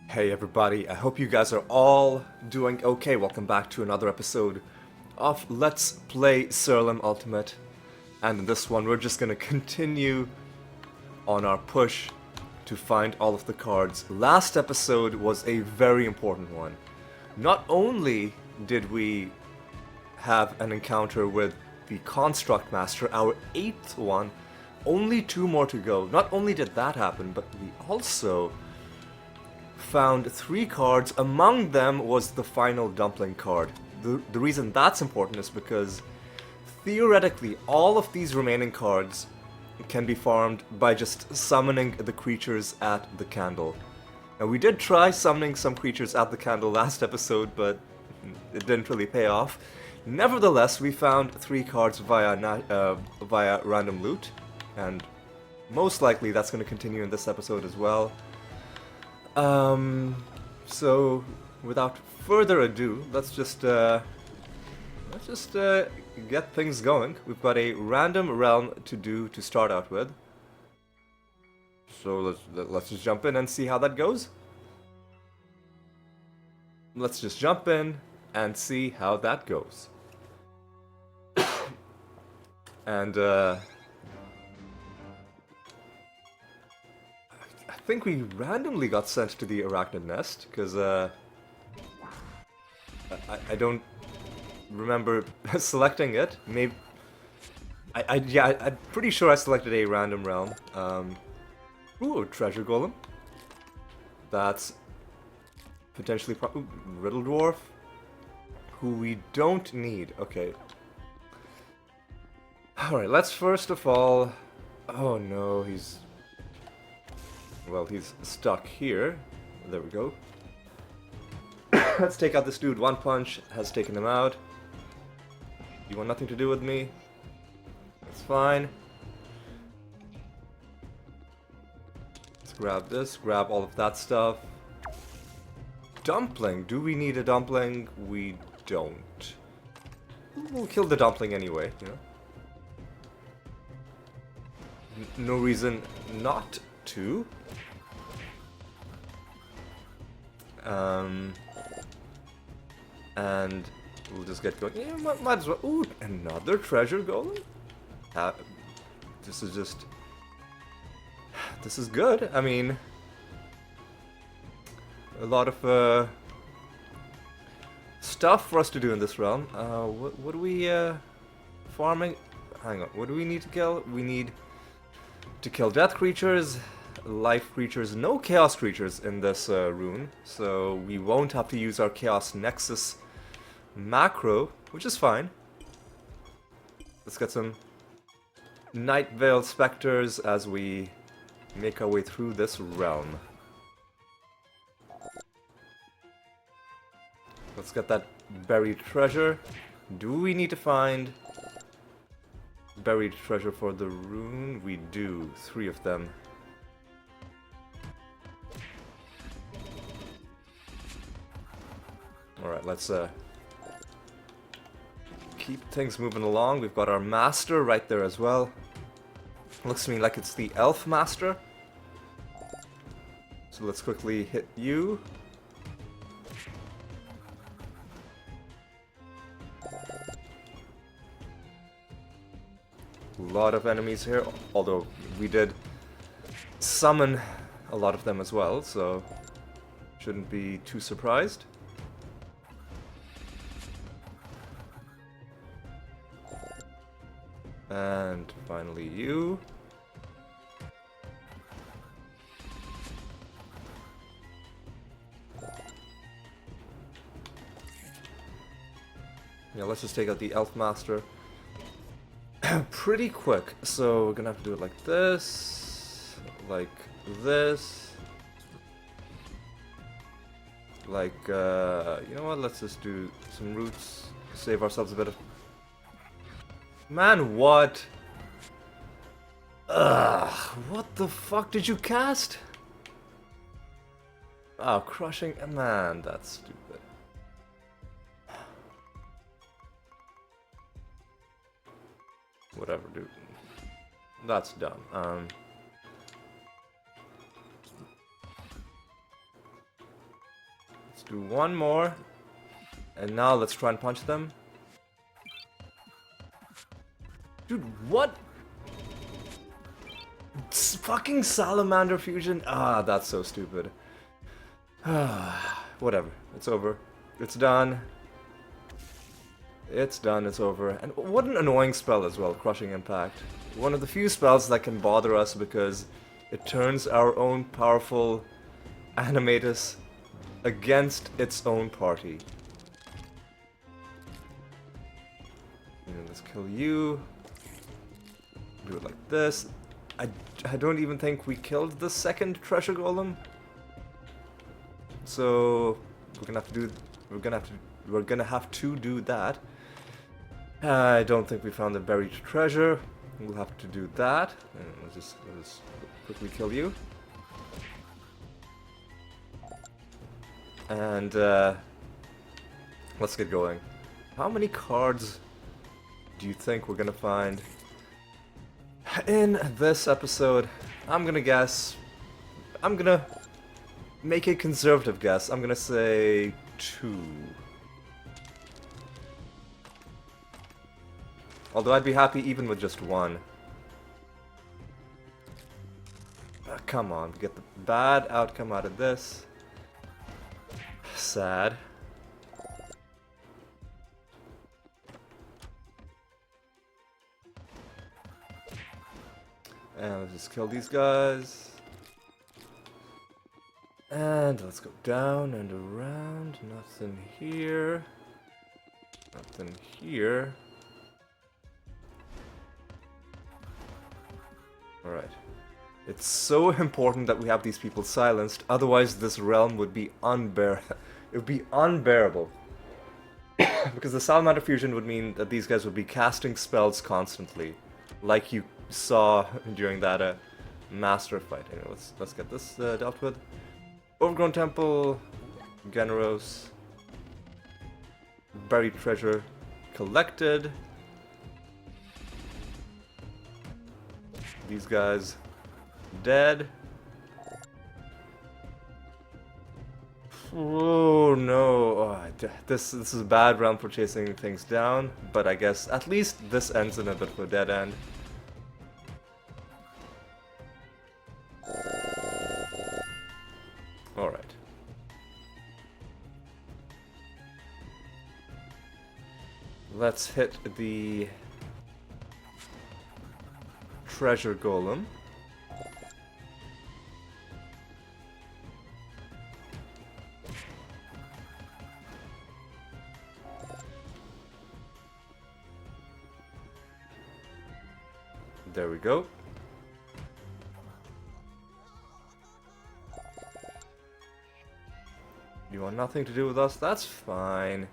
Hey everybody, I hope you guys are all doing okay. Welcome back to another episode of Let's Play Siralim Ultimate. And in this one, we're just gonna continue on our push to find all of the cards. Last episode was a very important one. Not only did we have an encounter with the Construct Master, our 8th one, only 2 more to go. Not only did that happen, but we also found 3 cards. Among them was the final dumpling card. The reason that's important is because theoretically all of these remaining cards can be farmed by just summoning the creatures at the candle. Now we did try summoning some creatures at the candle last episode, but it didn't really pay off. Nevertheless, we found 3 cards via random loot, and most likely that's going to continue in this episode as well. So without further ado, let's just get things going. We've got a random realm to do to start out with. So let's just jump in and see how that goes. Let's just jump in and see how that goes. And I think we randomly got sent to the arachnid nest because I don't remember selecting it. Maybe I'm pretty sure I selected a random realm. Ooh, treasure golem. That's potentially riddle dwarf, who we don't need. Okay. All right. Let's first of all. Oh no, he's stuck here. There we go. Let's take out this dude. One punch has taken him out. You want nothing to do with me? That's fine. Let's grab this, grab all of that stuff. Dumpling. Do we need a dumpling? We don't. We'll kill the dumpling anyway, you know? No reason not to. And we'll just get going. Yeah, might as well. Ooh, another treasure golem? This is just... This is good. I mean... A lot of stuff for us to do in this realm. What are we farming? Hang on. What do we need to kill? We need to kill death creatures, life creatures, no chaos creatures in this rune, so we won't have to use our chaos nexus macro, which is fine. Let's get some night veil specters as we make our way through this realm. Let's get that buried treasure. Do we need to find buried treasure for the rune? We do. 3 of them. Alright, let's keep things moving along. We've got our master right there as well. Looks to me like it's the elf master. So let's quickly hit you. A lot of enemies here, although we did summon a lot of them as well, so shouldn't be too surprised. And finally you. Yeah, let's just take out the elf master. Pretty quick, so we're gonna have to do it like this, like this, like, you know what, let's just do some roots, save ourselves a bit of... Man, what? Ugh, what the fuck did you cast? Oh, crushing, man, that's stupid. Whatever, dude. That's done. Let's do one more. And now let's try and punch them. Dude, what? It's fucking salamander fusion? Ah, that's so stupid. Whatever. It's over. It's done. It's done, it's over. And what an annoying spell as well, Crushing Impact. One of the few spells that can bother us because it turns our own powerful Animatus against its own party. Let's kill you. Do it like this. I don't even think we killed the second treasure golem. So we're gonna have to do that. I don't think we found the buried treasure. We'll have to do that. And let's just quickly kill you. And let's get going. How many cards do you think we're gonna find in this episode? I'm gonna guess. I'm gonna make a conservative guess. I'm gonna say 2. Although I'd be happy even with just 1. Come on, get the bad outcome out of this. Sad. And let's just kill these guys. And let's go down and around. Nothing here. Nothing here. Alright. It's so important that we have these people silenced, otherwise this realm would be it would be unbearable. Because the Salamander Fusion would mean that these guys would be casting spells constantly. Like you saw during that master fight. Anyway, let's get this dealt with. Overgrown Temple, Generos, buried treasure collected. These guys dead. Oh no! Oh, this is a bad round for chasing things down, but I guess at least this ends in a bit of a dead end. Alright. Let's hit the treasure golem. There we go. You want nothing to do with us? That's fine.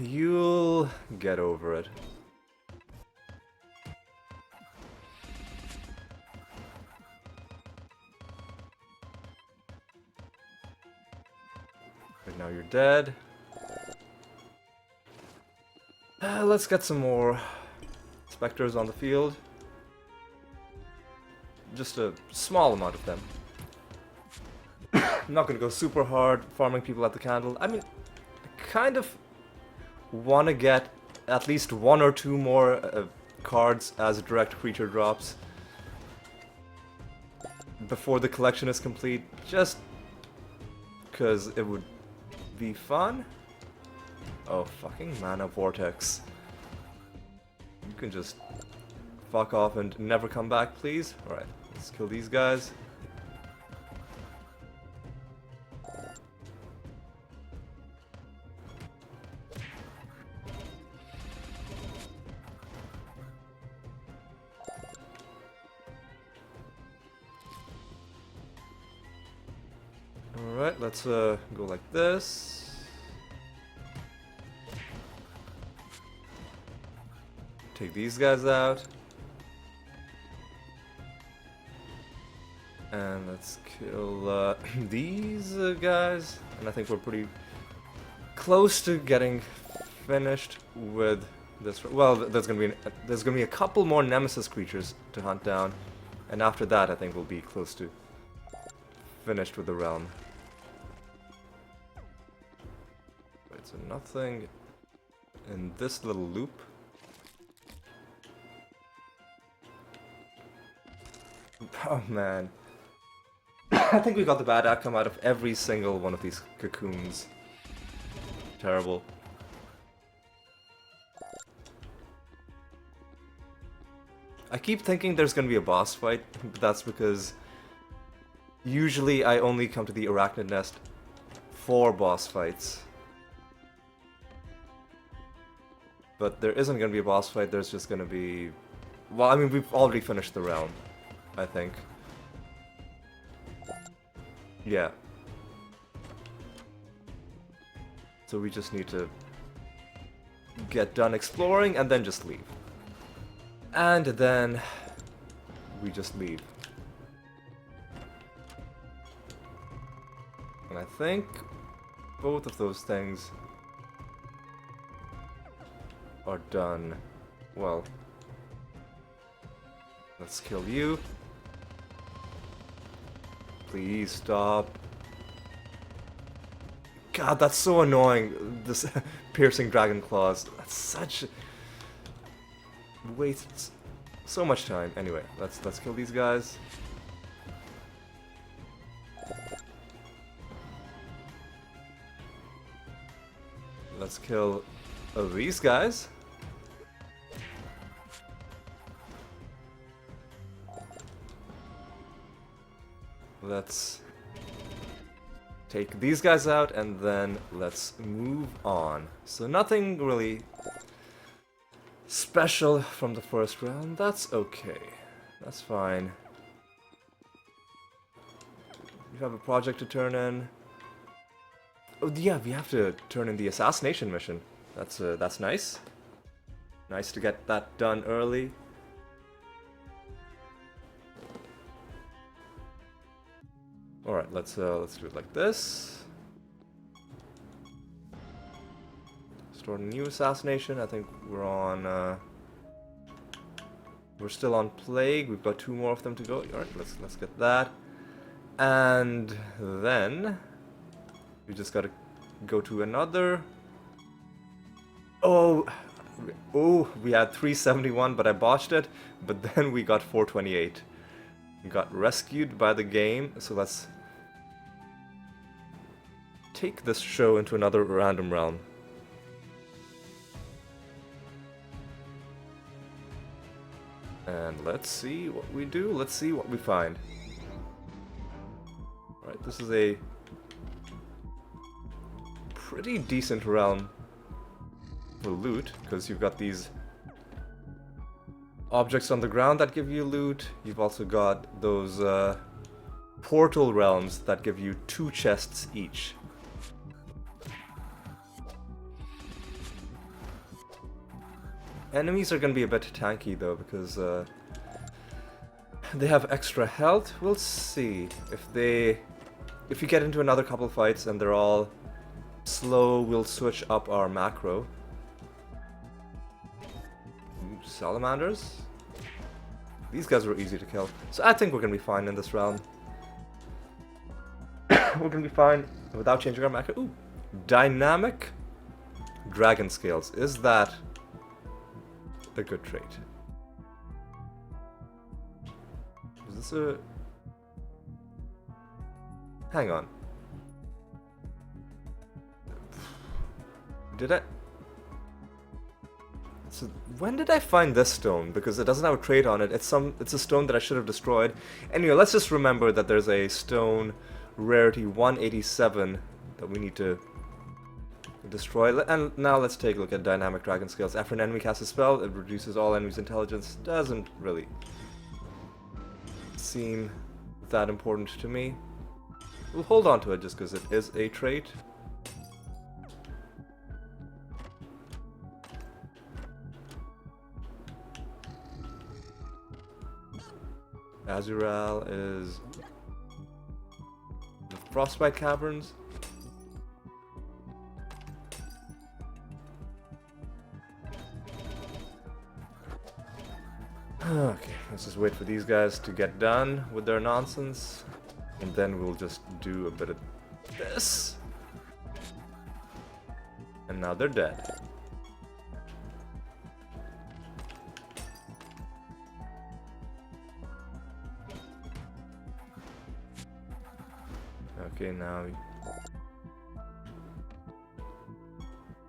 You'll get over it. Right now you're dead. Let's get some more specters on the field. Just a small amount of them. I'm not gonna go super hard farming people at the candle. I mean, I kind of want to get at least 1 or 2 more cards as direct creature drops before the collection is complete, just because it would be fun. Oh, fucking Mana Vortex. You can just fuck off and never come back, please. Alright, let's kill these guys. Alright, let's go like this. Take these guys out. And let's kill these guys. And I think we're pretty close to getting finished with this. Well, there's gonna be a couple more Nemesis creatures to hunt down, and after that, I think we'll be close to finished with the realm. Alright, so nothing in this little loop. Oh man. I think we got the bad outcome out of every single one of these cocoons. Terrible. I keep thinking there's gonna be a boss fight, but that's because usually I only come to the Arachnid Nest for boss fights. But there isn't gonna be a boss fight, there's just gonna be... Well, I mean, we've already finished the realm, I think. Yeah. So we just need to get done exploring and then just leave. And then we just leave. And I think both of those things are done. Well, let's kill you. Please stop. God, that's so annoying. This piercing dragon claws. That's such... wastes so much time. Anyway, let's kill these guys. Let's kill these guys. Let's take these guys out and then let's move on. So nothing really special from the first round. That's okay. That's fine. We have a project to turn in. Oh yeah, we have to turn in the assassination mission. That's nice. Nice to get that done early. Alright, let's do it like this. Start a new assassination. I think we're on we're still on plague. We've got 2 more of them to go. Alright, let's get that. And then we just gotta go to another. Oh, we had 371, but I botched it. But then we got 428. We got rescued by the game, so let's take this show into another random realm. And let's see what we do, let's see what we find. Alright, this is a pretty decent realm for loot, because you've got these objects on the ground that give you loot. You've also got those portal realms that give you 2 chests each. Enemies are going to be a bit tanky though, because they have extra health. We'll see if you get into another couple fights and they're all slow, we'll switch up our macro. Salamanders? These guys were easy to kill. So I think we're gonna be fine in this round. We're gonna be fine without changing our macro. Ooh! Dynamic dragon scales. Is that a good trait? Is this a... Hang on. Did I... So when did I find this stone? Because it doesn't have a trait on it. It's a stone that I should have destroyed. Anyway, let's just remember that there's a stone rarity 187 that we need to destroy. And now let's take a look at dynamic dragon scales. After an enemy casts a spell, it reduces all enemies' intelligence. Doesn't really seem that important to me. We'll hold on to it just because it is a trait. Azural is the Frostbite Caverns. Okay, let's just wait for these guys to get done with their nonsense, and then we'll just do a bit of this. And now they're dead. Okay, now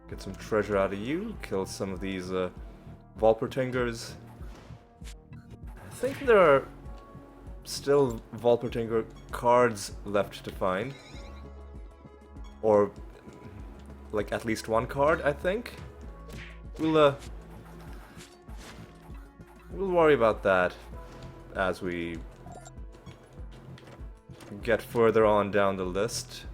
get some treasure out of you, kill some of these Volpertingers. I think there are still Volpertinger cards left to find. Or, like, at least one card, I think. We'll worry about that as we get further on down the list.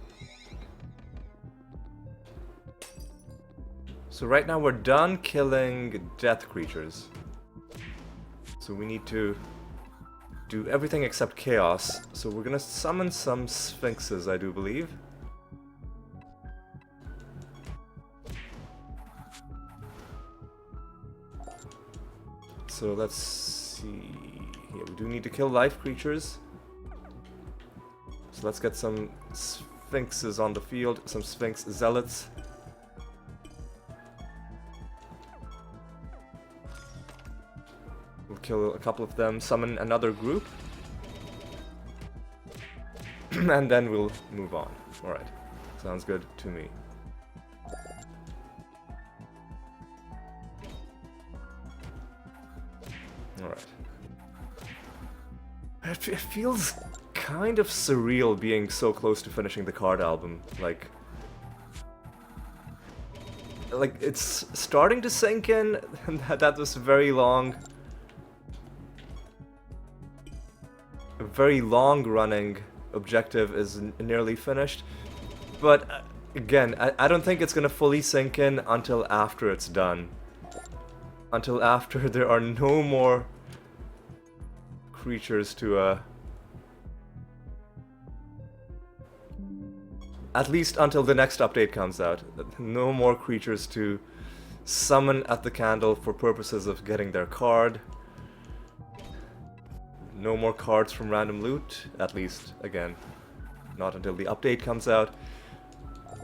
So right now we're done killing death creatures. So we need to do everything except chaos. So we're gonna summon some sphinxes, I do believe. So let's see. Here, we do need to kill life creatures. So let's get some sphinxes on the field, some sphinx zealots. We'll kill a couple of them, summon another group. And then we'll move on. Alright, sounds good to me. Alright. It feels kind of surreal being so close to finishing the card album. Like it's starting to sink in that this very long running objective is nearly finished. But again, I don't think it's gonna fully sink in until after it's done. Until after there are no more creatures to at least until the next update comes out. No more creatures to summon at the candle for purposes of getting their card. No more cards from random loot, at least, again, not until the update comes out.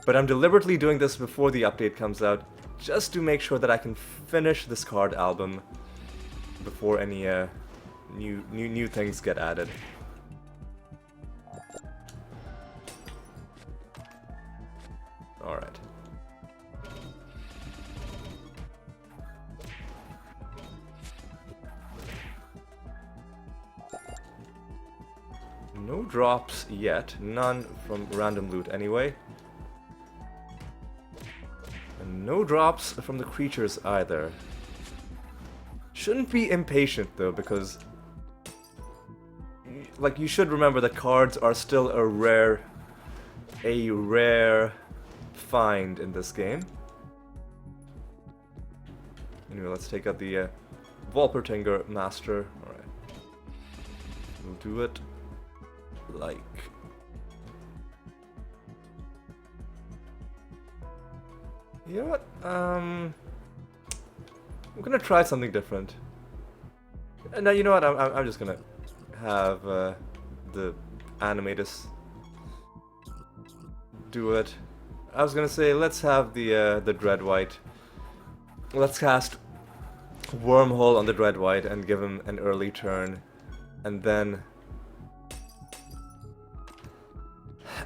But I'm deliberately doing this before the update comes out, just to make sure that I can finish this card album before any new things get added. Alright. No drops yet, none from random loot anyway. And no drops from the creatures either. Shouldn't be impatient though, because like you should remember that cards are still a rare find in this game. Anyway, let's take out the Volpertinger Master. Alright. We'll do it like... You know what? I'm gonna try something different. No, you know what? I'm just gonna have the animators do it. I was gonna say let's have the Dread White. Let's cast Wormhole on the Dread White and give him an early turn, and then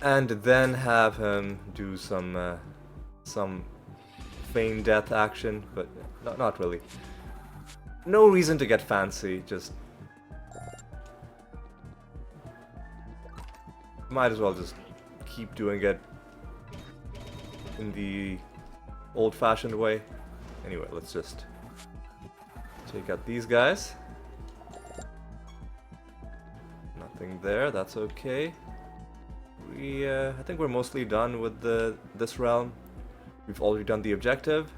have him do some feign death action, but not really. No reason to get fancy, just might as well just keep doing it in the old-fashioned way. Anyway, let's just take out these guys. Nothing there, that's okay. I think we're mostly done with this realm. We've already done the objective.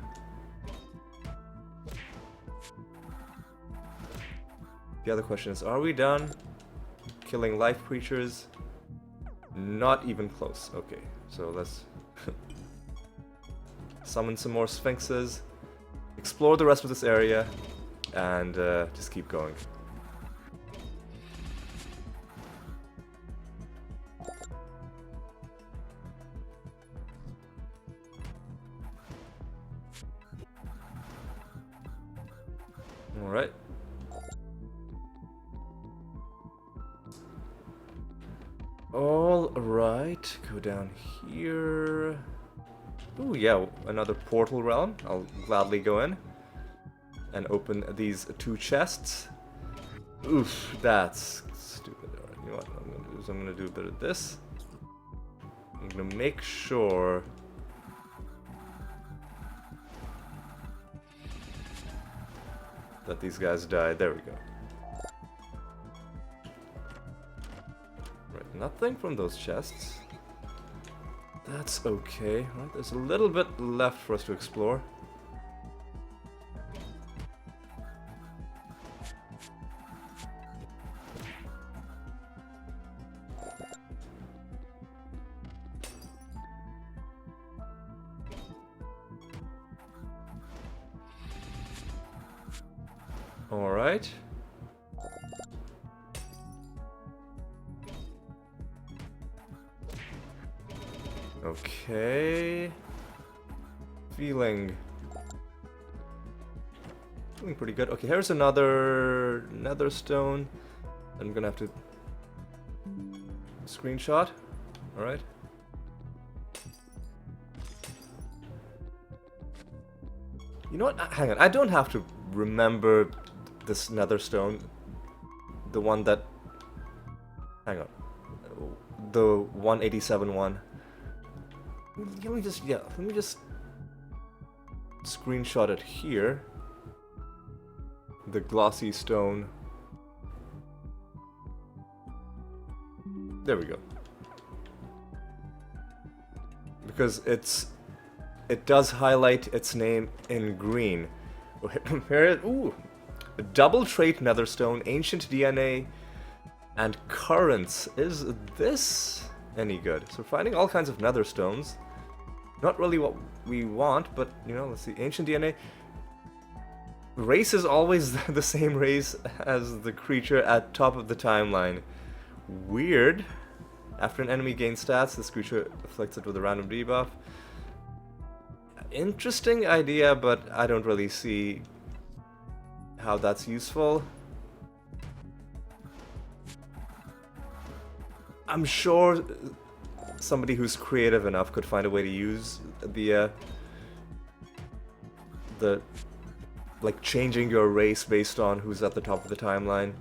The other question is, are we done killing life creatures? Not even close. Okay, so let's summon some more sphinxes, explore the rest of this area, and just keep going. Alright. Alright, go down here. Ooh, yeah, another portal realm. I'll gladly go in and open these two chests. Oof, that's stupid. Alright, you know what I'm gonna do is I'm gonna do a bit of this. I'm gonna make sure that these guys die. There we go. Right, nothing from those chests. That's okay. Right, there's a little bit left for us to explore. All right. Okay. Feeling pretty good. Okay, here's another nether stone. I'm gonna have to screenshot. All right. You know what? Hang on. I don't have to remember this nether stone. The one that... Hang on. The 187 one. Let me just screenshot it here. The glossy stone. There we go. Because it does highlight its name in green. Ooh, a double trait netherstone, ancient DNA, and currents. Is this any good? So we're finding all kinds of netherstones. Not really what we want, but you know, let's see. Ancient DNA. Race is always the same race as the creature at top of the timeline. Weird. After an enemy gains stats, this creature afflicts it with a random debuff. Interesting idea, but I don't really see how that's useful. I'm sure somebody who's creative enough could find a way to use the like changing your race based on who's at the top of the timeline.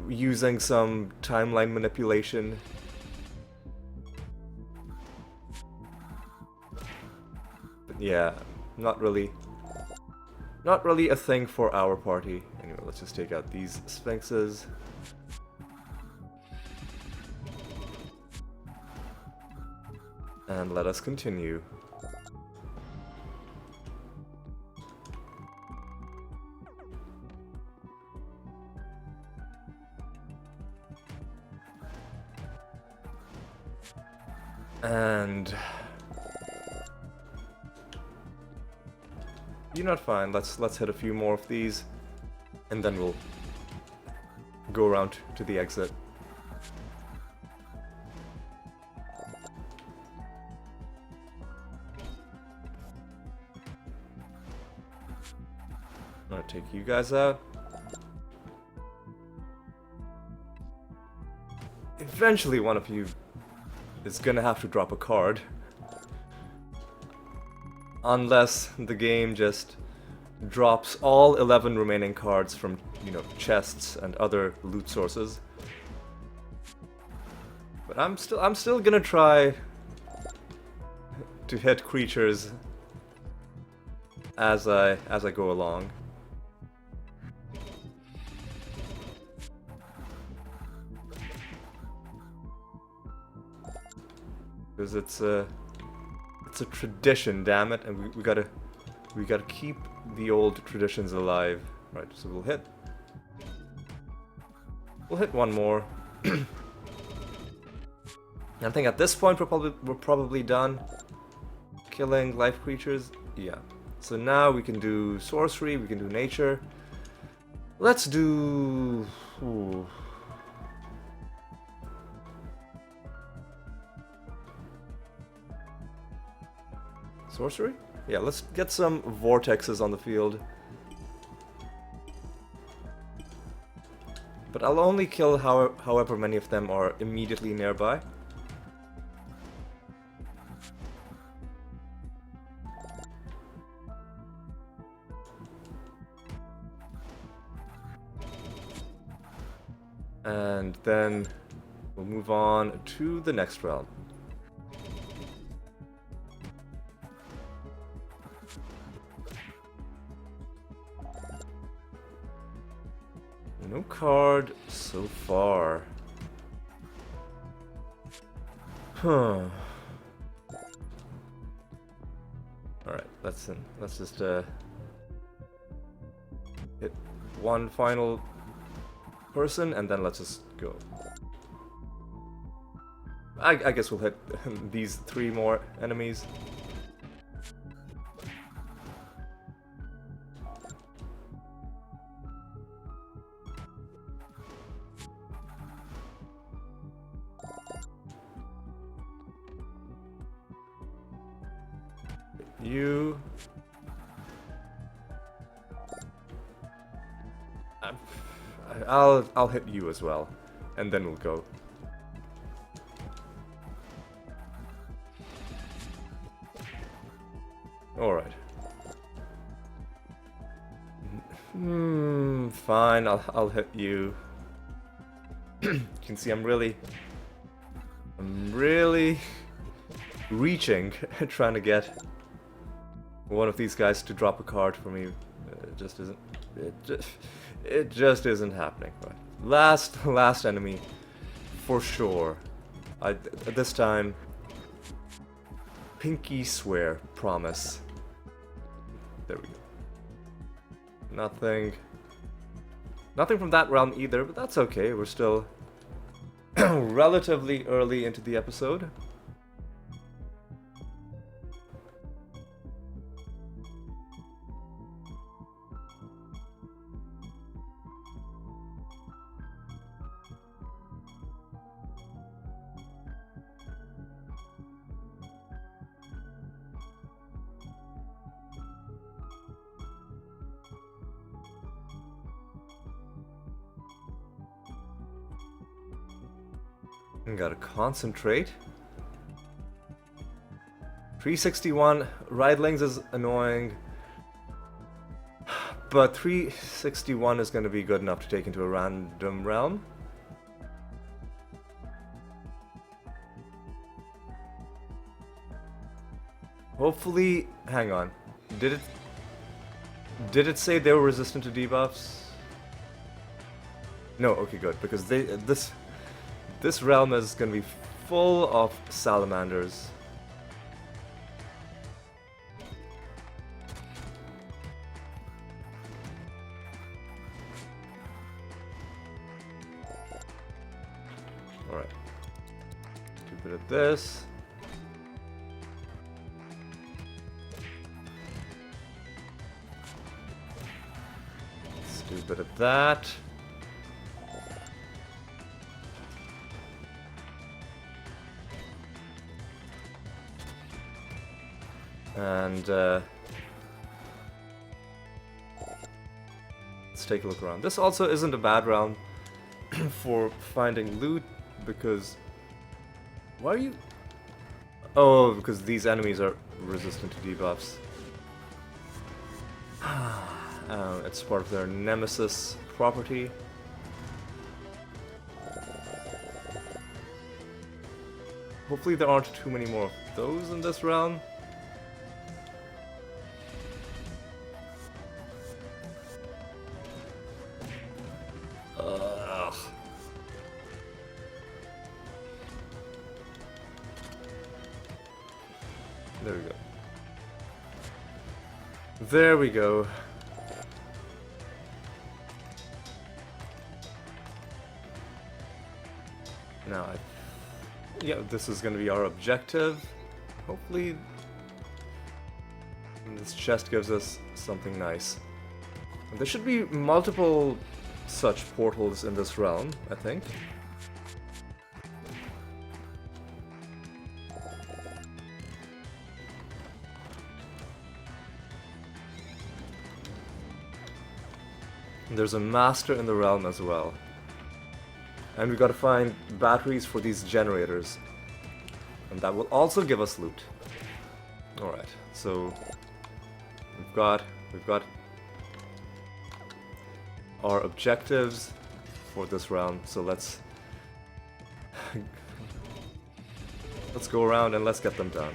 Using some timeline manipulation. But yeah, not really a thing for our party. Anyway, let's just take out these sphinxes. And let us continue. And you're not fine. Let's hit a few more of these, and then we'll go around to the exit. I'm gonna take you guys out. Eventually, one of you is gonna have to drop a card. Unless the game just drops all 11 remaining cards from, you know, chests and other loot sources. But I'm still gonna try to hit creatures as I go along. Because it's a tradition, damn it, and we gotta keep the old traditions alive. Right, so we'll hit one more. I think at this point we're probably done killing life creatures. Yeah. So now we can do sorcery, we can do nature. Let's do... Ooh. Sorcery? Yeah, let's get some vortexes on the field. But I'll only kill however many of them are immediately nearby. And then we'll move on to the next realm. No card so far. Huh. Alright, let's just hit one final person and then let's just go. I guess we'll hit these 3 more enemies. You... I'll hit you as well, and then we'll go. Alright. Fine, I'll hit you. You can see I'm really reaching, trying to get one of these guys to drop a card for me. It just isn't. It just isn't happening. Right. Last enemy, for sure. This time, pinky swear, promise. There we go. Nothing from that realm either, but that's okay. We're still relatively early into the episode. Gotta concentrate. 361 Ridelings is annoying, but 361 is going to be good enough to take into a random realm. Hopefully, hang on. Did it say they were resistant to debuffs? No, okay, good, because this realm is going to be full of salamanders. Alright. Do a bit of this. Let's do a bit of that. And let's take a look around. This also isn't a bad round for finding loot, because... Why are you... Oh, because these enemies are resistant to debuffs. It's part of their nemesis property. Hopefully there aren't too many more of those in this round. There we go. There we go. Now, yeah, this is going to be our objective. Hopefully, this chest gives us something nice. There should be multiple such portals in this realm, I think. There's a master in the realm as well. And we gotta find batteries for these generators. And that will also give us loot. Alright, so we've got our objectives for this round, so let's go around and let's get them done.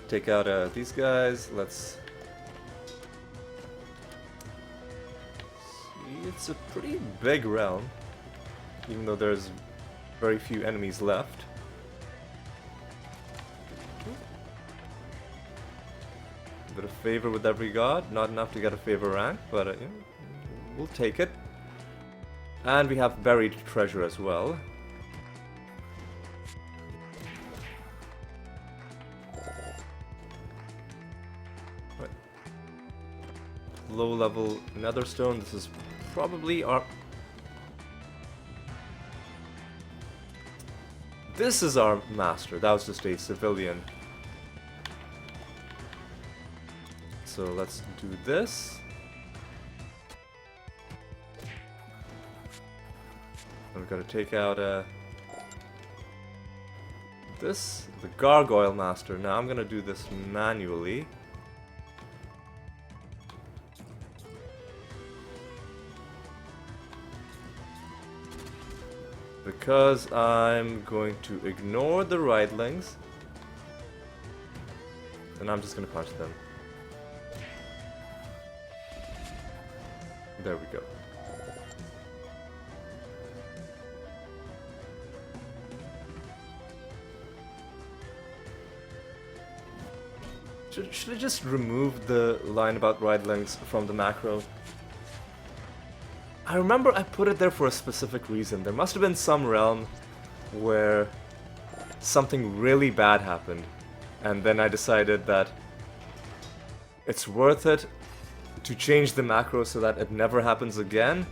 Take out these guys. Let's see. It's a pretty big realm, even though there's very few enemies left. A bit of favor with every god. Not enough to get a favor rank, but you know, we'll take it. And we have buried treasure as well. Low level nether stone. This is probably our... This is our master. That was just a civilian. So let's do this. And we've got to take out this, the gargoyle master. Now I'm gonna do this manually. Because I'm going to ignore the ridelings, and I'm just going to punch them. There we go. Should I just remove the line about ridelings from the macro? I remember I put it there for a specific reason. There must have been some realm where something really bad happened, and then I decided that it's worth it to change the macro so that it never happens again,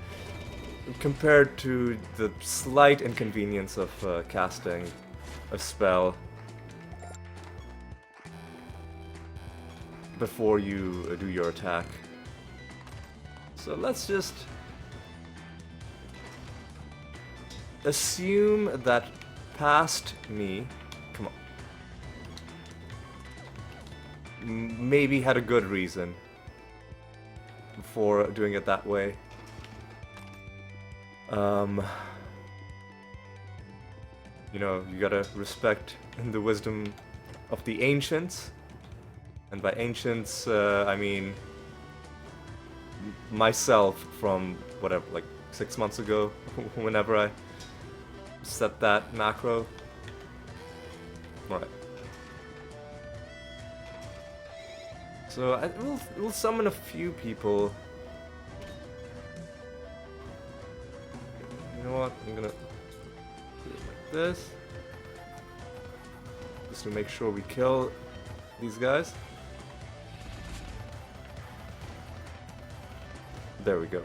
compared to the slight inconvenience of casting a spell before you do your attack. So let's just assume that past me, come on, maybe had a good reason for doing it that way. You know, you gotta respect the wisdom of the ancients, and by ancients, I mean myself from whatever, like 6 months ago, whenever I set that macro. Alright. So we'll summon a few people. You know what? I'm gonna do it like this. Just to make sure we kill these guys. There we go.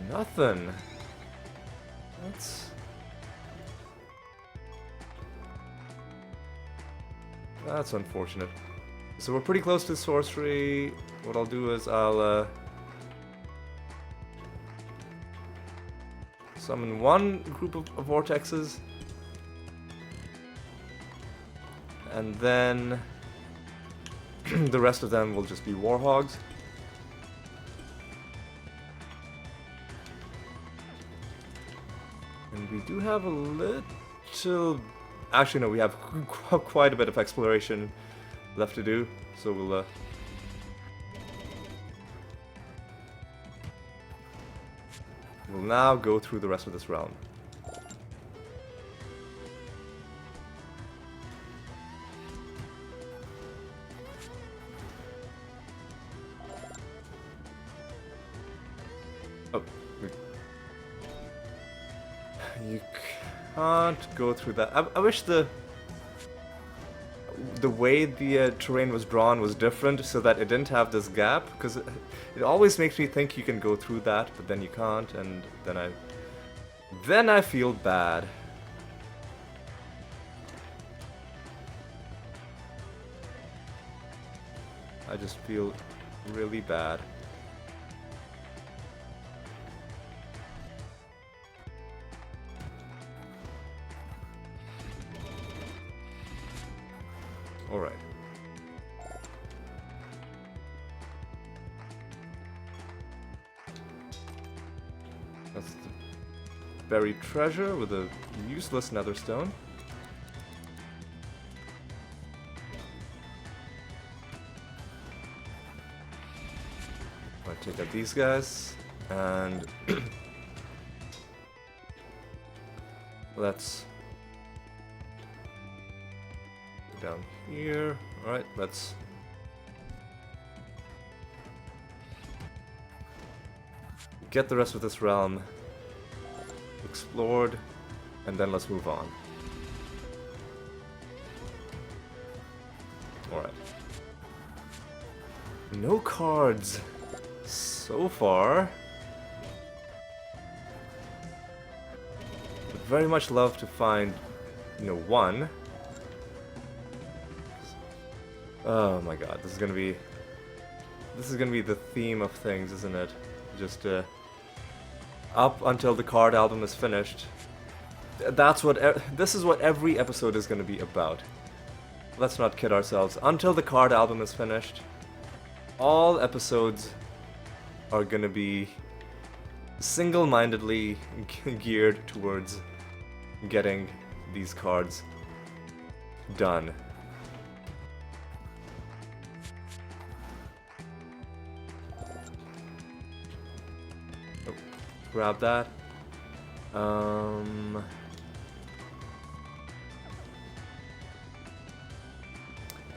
Nothing. That's unfortunate. So we're pretty close to sorcery. What I'll do is I'll summon one group of vortexes, and then the rest of them will just be warhogs. And we do have a little... Actually, no, we have quite a bit of exploration left to do, so we'll now go through the rest of this round. Oh, can't go through that. I wish the way the terrain was drawn was different so that it didn't have this gap, because it always makes me think you can go through that, but then you can't, and then I feel bad. I just feel really bad. Alright. That's the buried treasure with a useless nether stone. I'll take out these guys, and let's go down here. Alright, let's get the rest of this realm explored, and then let's move on. Alright. No cards so far. Would very much love to find, one. Oh my god, this is gonna be the theme of things, isn't it? Just up until the card album is finished. This is what every episode is gonna be about. Let's not kid ourselves. Until the card album is finished, all episodes are gonna be single-mindedly geared towards getting these cards done. Oh, grab that.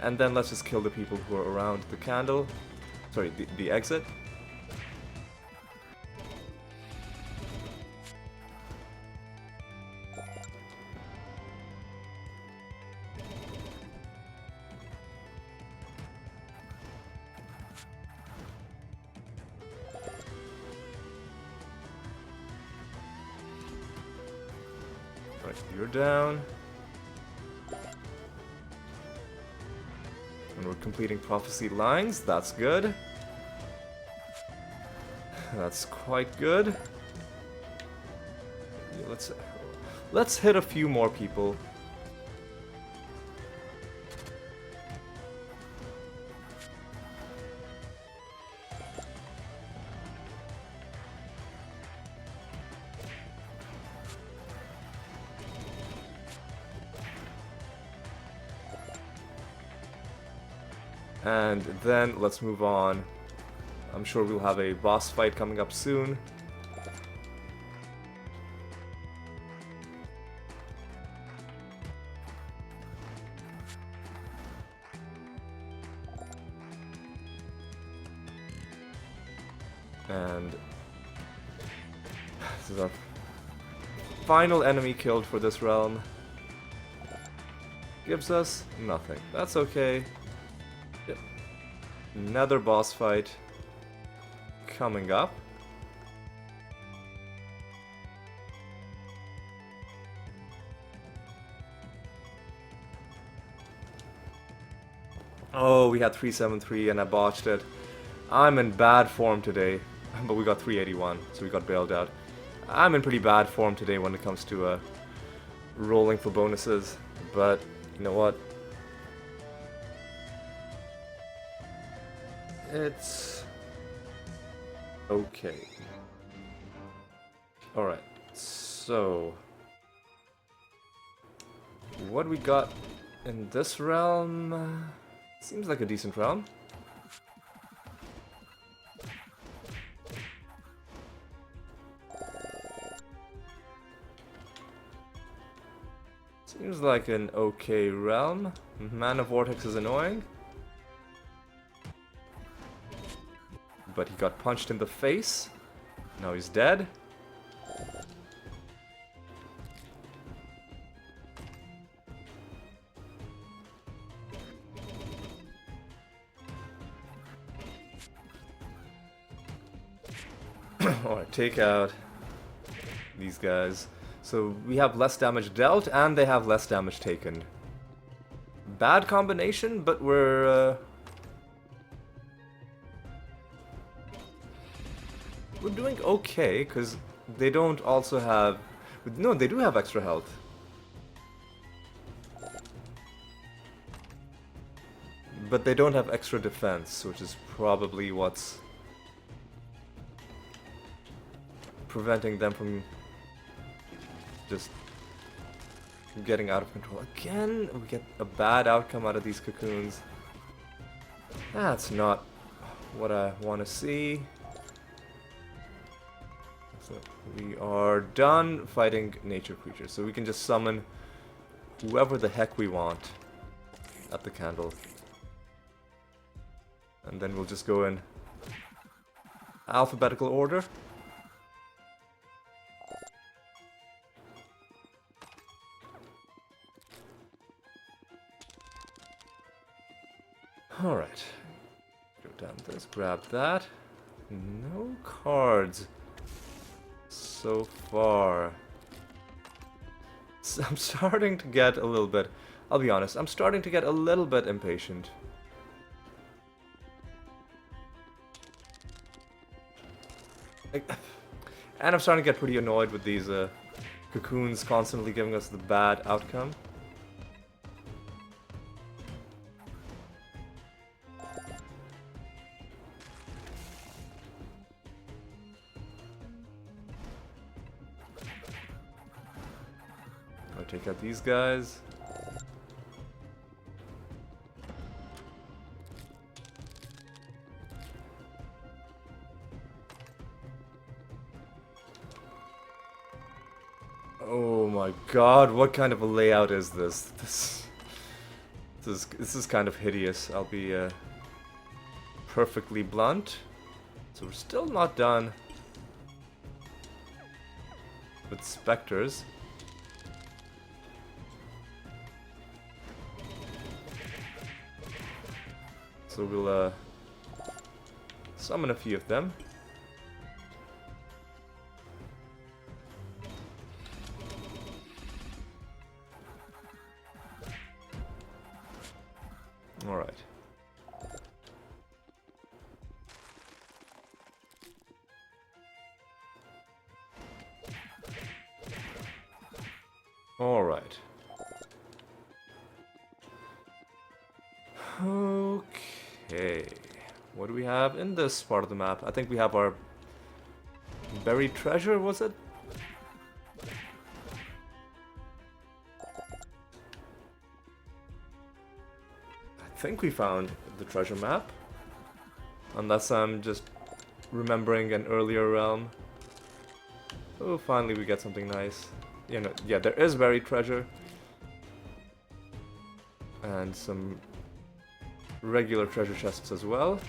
And then let's just kill the people who are around the candle. Sorry, the exit. Right, you're down. And we're completing prophecy lines, that's good. That's quite good. Yeah, let's hit a few more people. And then let's move on. I'm sure we'll have a boss fight coming up soon. And this is our final enemy killed for this realm. Gives us nothing. That's okay. Another boss fight coming up. Oh, we had 373 and I botched it. I'm in bad form today, but we got 381, so we got bailed out. I'm in pretty bad form today when it comes to rolling for bonuses, but you know what? It's okay. Alright, so what we got in this realm seems like a decent realm. Seems like an okay realm. Mana Vortex is annoying, but he got punched in the face. Now he's dead. Alright, take out these guys. So we have less damage dealt, and they have less damage taken. Bad combination, but we're doing okay, because they don't also have... No, they do have extra health. But they don't have extra defense, which is probably what's preventing them from just getting out of control. Again, we get a bad outcome out of these cocoons. That's not what I want to see. So we are done fighting nature creatures, so we can just summon whoever the heck we want at the candle. And then we'll just go in alphabetical order. Alright. Go down this, grab that. No cards so far. So I'm starting to get a little bit, I'll be honest, I'm starting to get a little bit impatient. And I'm starting to get pretty annoyed with these cocoons constantly giving us the bad outcome. I'll take out these guys. Oh my god, what kind of a layout is this? This is kind of hideous, I'll be perfectly blunt. So we're still not done with specters. So we'll summon a few of them. Alright. Alright. Okay. What do we have in this part of the map? I think we have our buried treasure, was it? I think we found the treasure map. Unless I'm just remembering an earlier realm. Oh, finally we get something nice. You know, yeah, there is buried treasure. And some regular treasure chests as well.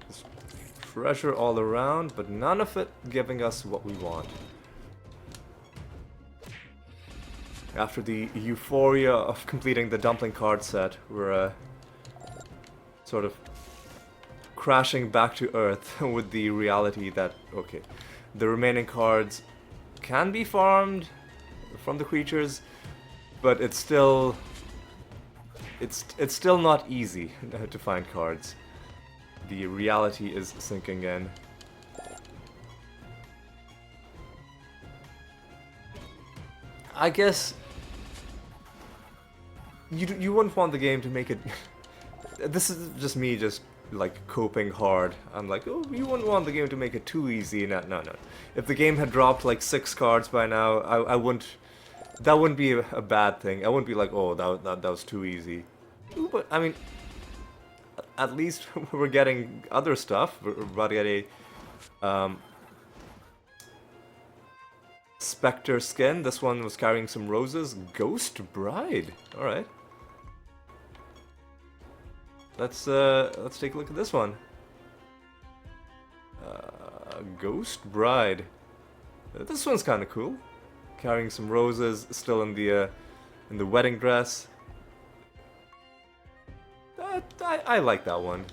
There's treasure all around, but none of it giving us what we want. After the euphoria of completing the dumpling card set, we're sort of crashing back to earth with the reality that, okay, the remaining cards can be farmed from the creatures, but it's still not easy to find cards. The reality is sinking in. I guess you wouldn't want the game to make it. This is just me, just like coping hard. I'm like, oh, you wouldn't want the game to make it too easy. No, no, no. If the game had dropped like 6 cards by now, I wouldn't. That wouldn't be a bad thing. I wouldn't be like, oh, that was too easy. Ooh, but I mean, at least we're getting other stuff. We're about to get a Spectre skin. This one was carrying some roses. Ghost Bride. All right. Let's take a look at this one. Ghost Bride. This one's kind of cool. Carrying some roses, still in the wedding dress. I like that one.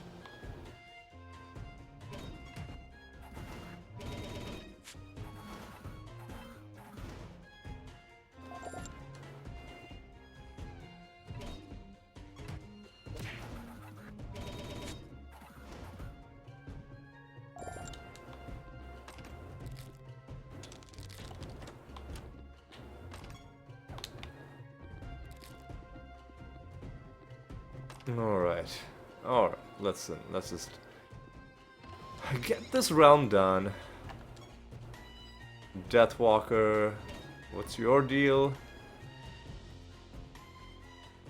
Alright. Alright, let's just get this realm done. Deathwalker, what's your deal?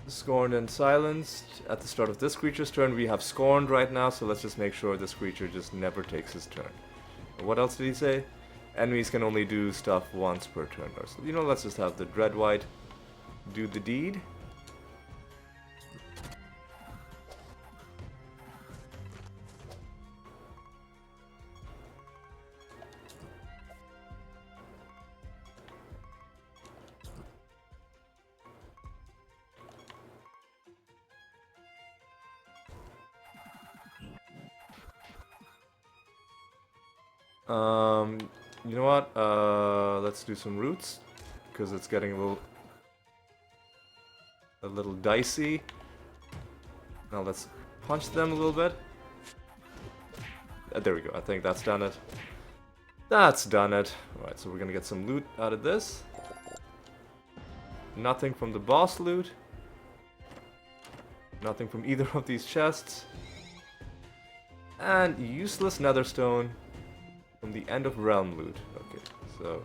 Scorned and silenced. At the start of this creature's turn, we have Scorned right now, so let's just make sure this creature just never takes his turn. What else did he say? Enemies can only do stuff once per turn. So, you know, let's just have the Dread White do the deed. You know what? Let's do some roots, because it's getting a little dicey. Now let's punch them a little bit. There we go. I think that's done it. That's done it. Alright, so we're gonna get some loot out of this. Nothing from the boss loot. Nothing from either of these chests. And useless netherstone from the end of realm loot. Okay, so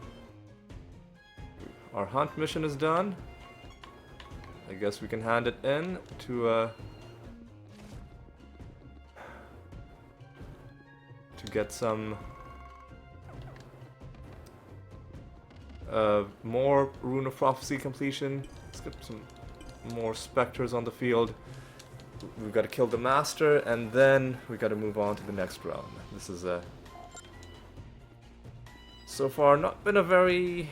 our hunt mission is done. I guess we can hand it in to get some more Rune of Prophecy completion. Let's get some more specters on the field. We've got to kill the master, and then we got to move on to the next round. This is so far not been a very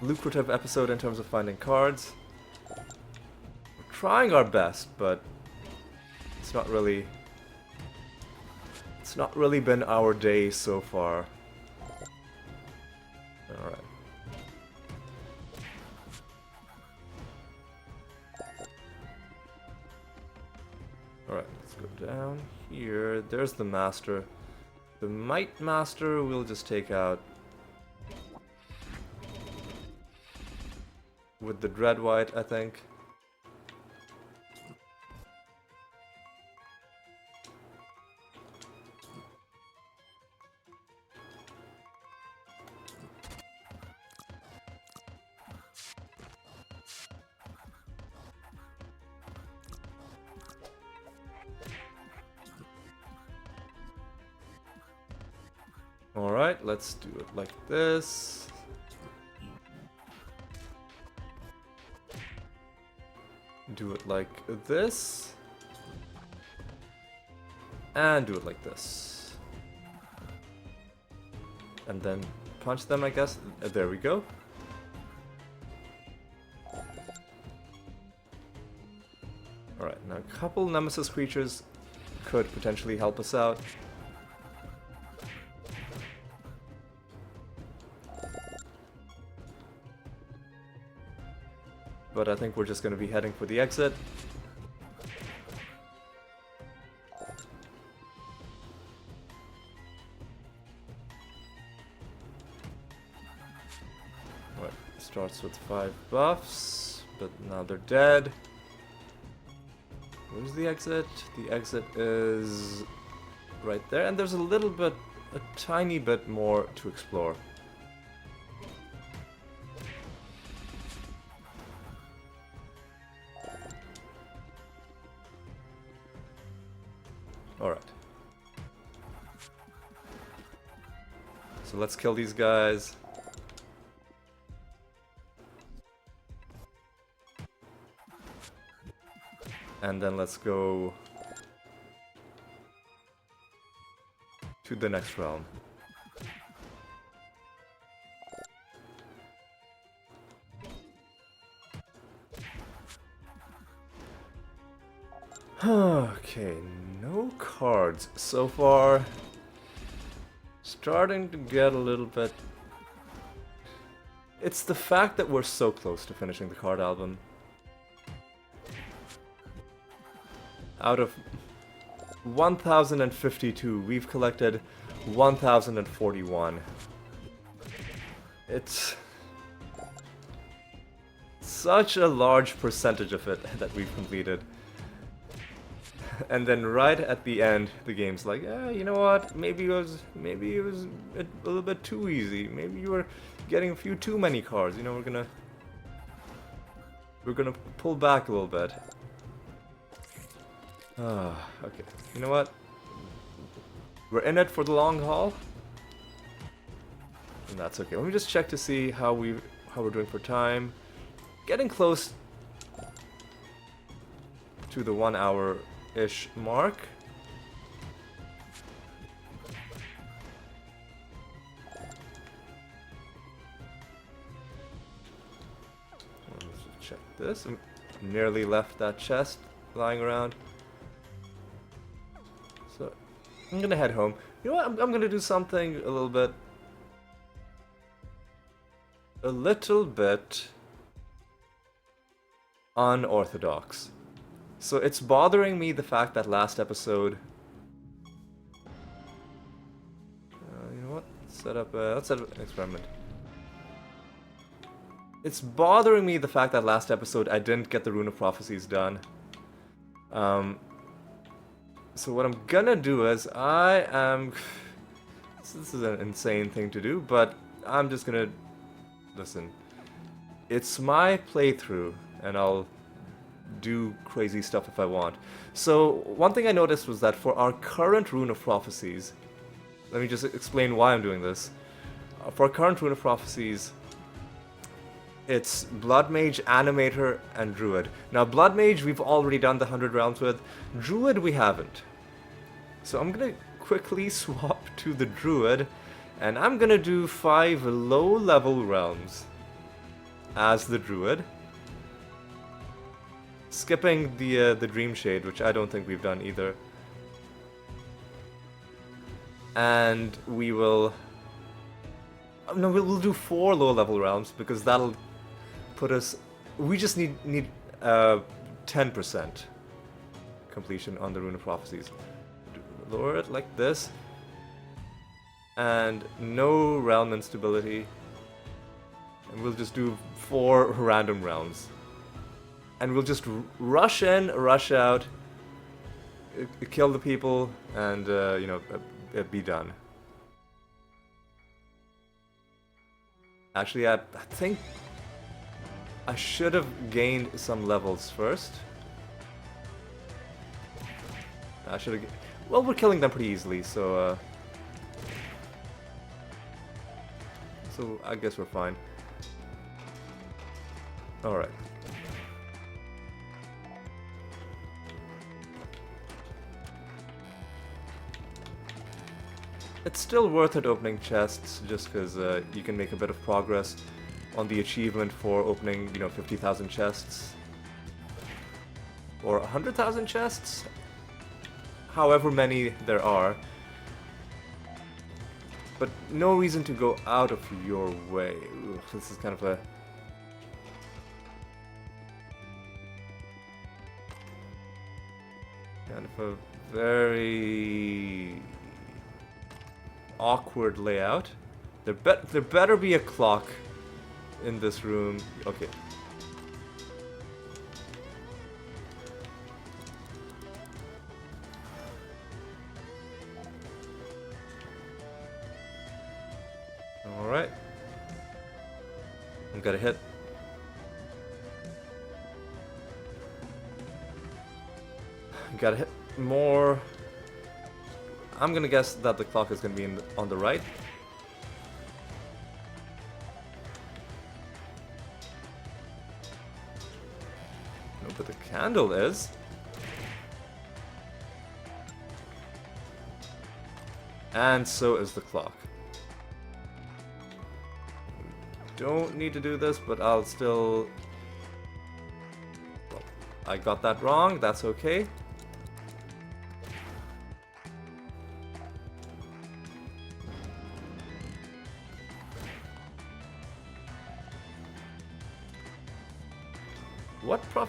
lucrative episode in terms of finding cards. We're trying our best, but it's not really been our day so far. Alright. Alright, let's go down here. There's the master. The Might Master we'll just take out with the Dread White, I think. Alright, let's do it like this. Do it like this. And do it like this. And then punch them, I guess. There we go. Alright, now a couple Nemesis creatures could potentially help us out. But I think we're just going to be heading for the exit. Right, starts with 5 buffs, but now they're dead. Where's the exit? The exit is right there, and there's a tiny bit more to explore. Alright. So let's kill these guys. And then let's go to the next realm. Okay, no cards so far. Starting to get a little bit... It's the fact that we're so close to finishing the card album. Out of 1,052, we've collected 1,041. It's such a large percentage of it that we've completed. And then right at the end, the game's like, you know what? Maybe it was a little bit too easy. Maybe you were getting a few too many cards. You know, we're gonna pull back a little bit. Okay. You know what? We're in it for the long haul, and that's okay. Let me just check to see how we're doing for time. Getting close to the 1 hour-ish mark. Let's just check this. I nearly left that chest lying around. So I'm gonna head home. You know what? I'm gonna do something a little bit unorthodox. So it's bothering me the fact that last episode... you know what? Let's set up an experiment. It's bothering me the fact that last episode I didn't get the Rune of Prophecies done. So what I'm gonna do is this is an insane thing to do, but I'm just gonna... Listen. It's my playthrough, and I'll do crazy stuff if I want. So one thing I noticed was that for our current Rune of Prophecies, let me just explain why I'm doing this. For our current Rune of Prophecies, it's Blood Mage, Animator, and Druid. Now Blood Mage we've already done the 100 realms with. Druid we haven't. So I'm gonna quickly swap to the Druid, and I'm gonna do 5 low-level realms as the Druid. Skipping the Dream Shade, which I don't think we've done either. And we will... No, we'll do 4 low-level realms, because that'll put us... We just need 10% completion on the Rune of Prophecies. Lower it like this. And no realm instability. And we'll just do 4 random rounds. And we'll just rush in, rush out, kill the people, and, you know, be done. Actually, I think I should have gained some levels first. I should have... Well, we're killing them pretty easily, so... So, I guess we're fine. Alright. It's still worth it opening chests, just because you can make a bit of progress on the achievement for opening, you know, 50,000 chests. Or 100,000 chests? However many there are. But no reason to go out of your way. Ooh, this is kind of a... Kind of a very... awkward layout. There better be a clock in this room. Okay. Alright. I've got a hit. Got to hit more. I'm gonna guess that the clock is gonna be on the right. No, but the candle is. And so is the clock. Don't need to do this, but I'll still... Well, I got that wrong, that's okay.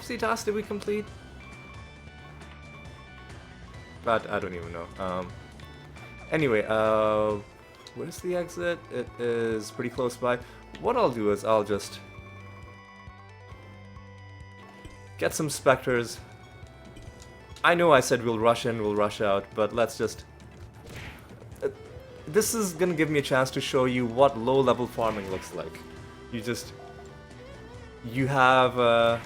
prophecy task did we complete? But I don't even know. Anyway, where's the exit? It is pretty close by. What I'll do is I'll just get some specters. I know I said we'll rush in, we'll rush out, but let's just... this is gonna give me a chance to show you what low-level farming looks like. You have...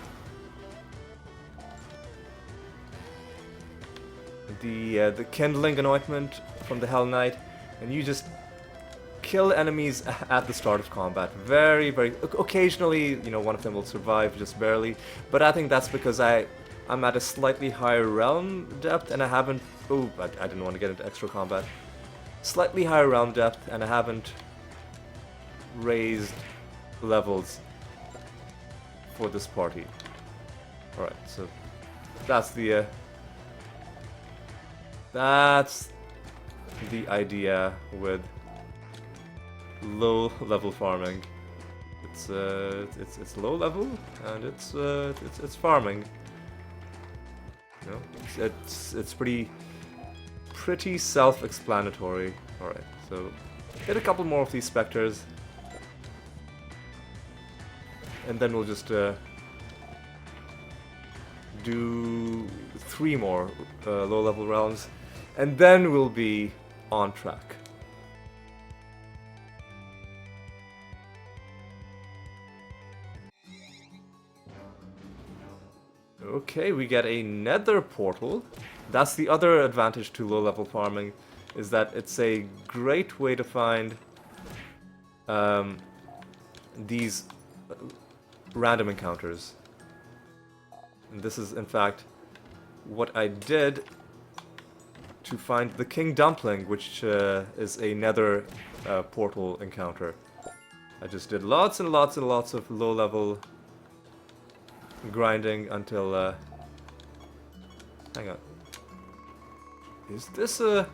the kindling anointment from the Hell Knight, and you just kill enemies at the start of combat. Very, very... occasionally, you know, one of them will survive, just barely, but I think that's because I'm at a slightly higher realm depth, and I haven't... oh, I didn't want to get into extra combat. Slightly higher realm depth, and I haven't raised levels for this party. Alright, so that's the idea with low level farming. It's low level and it's farming. You know, it's pretty self-explanatory. All right, so get a couple more of these specters, and then we'll just do 3 more low-level realms, and then we'll be on track. Okay, we get a nether portal. That's the other advantage to low-level farming, is that it's a great way to find these random encounters. And this is, in fact, what I did to find the King Dumpling, which is a nether portal encounter. I just did lots and lots and lots of low-level grinding until... hang on. Is this a...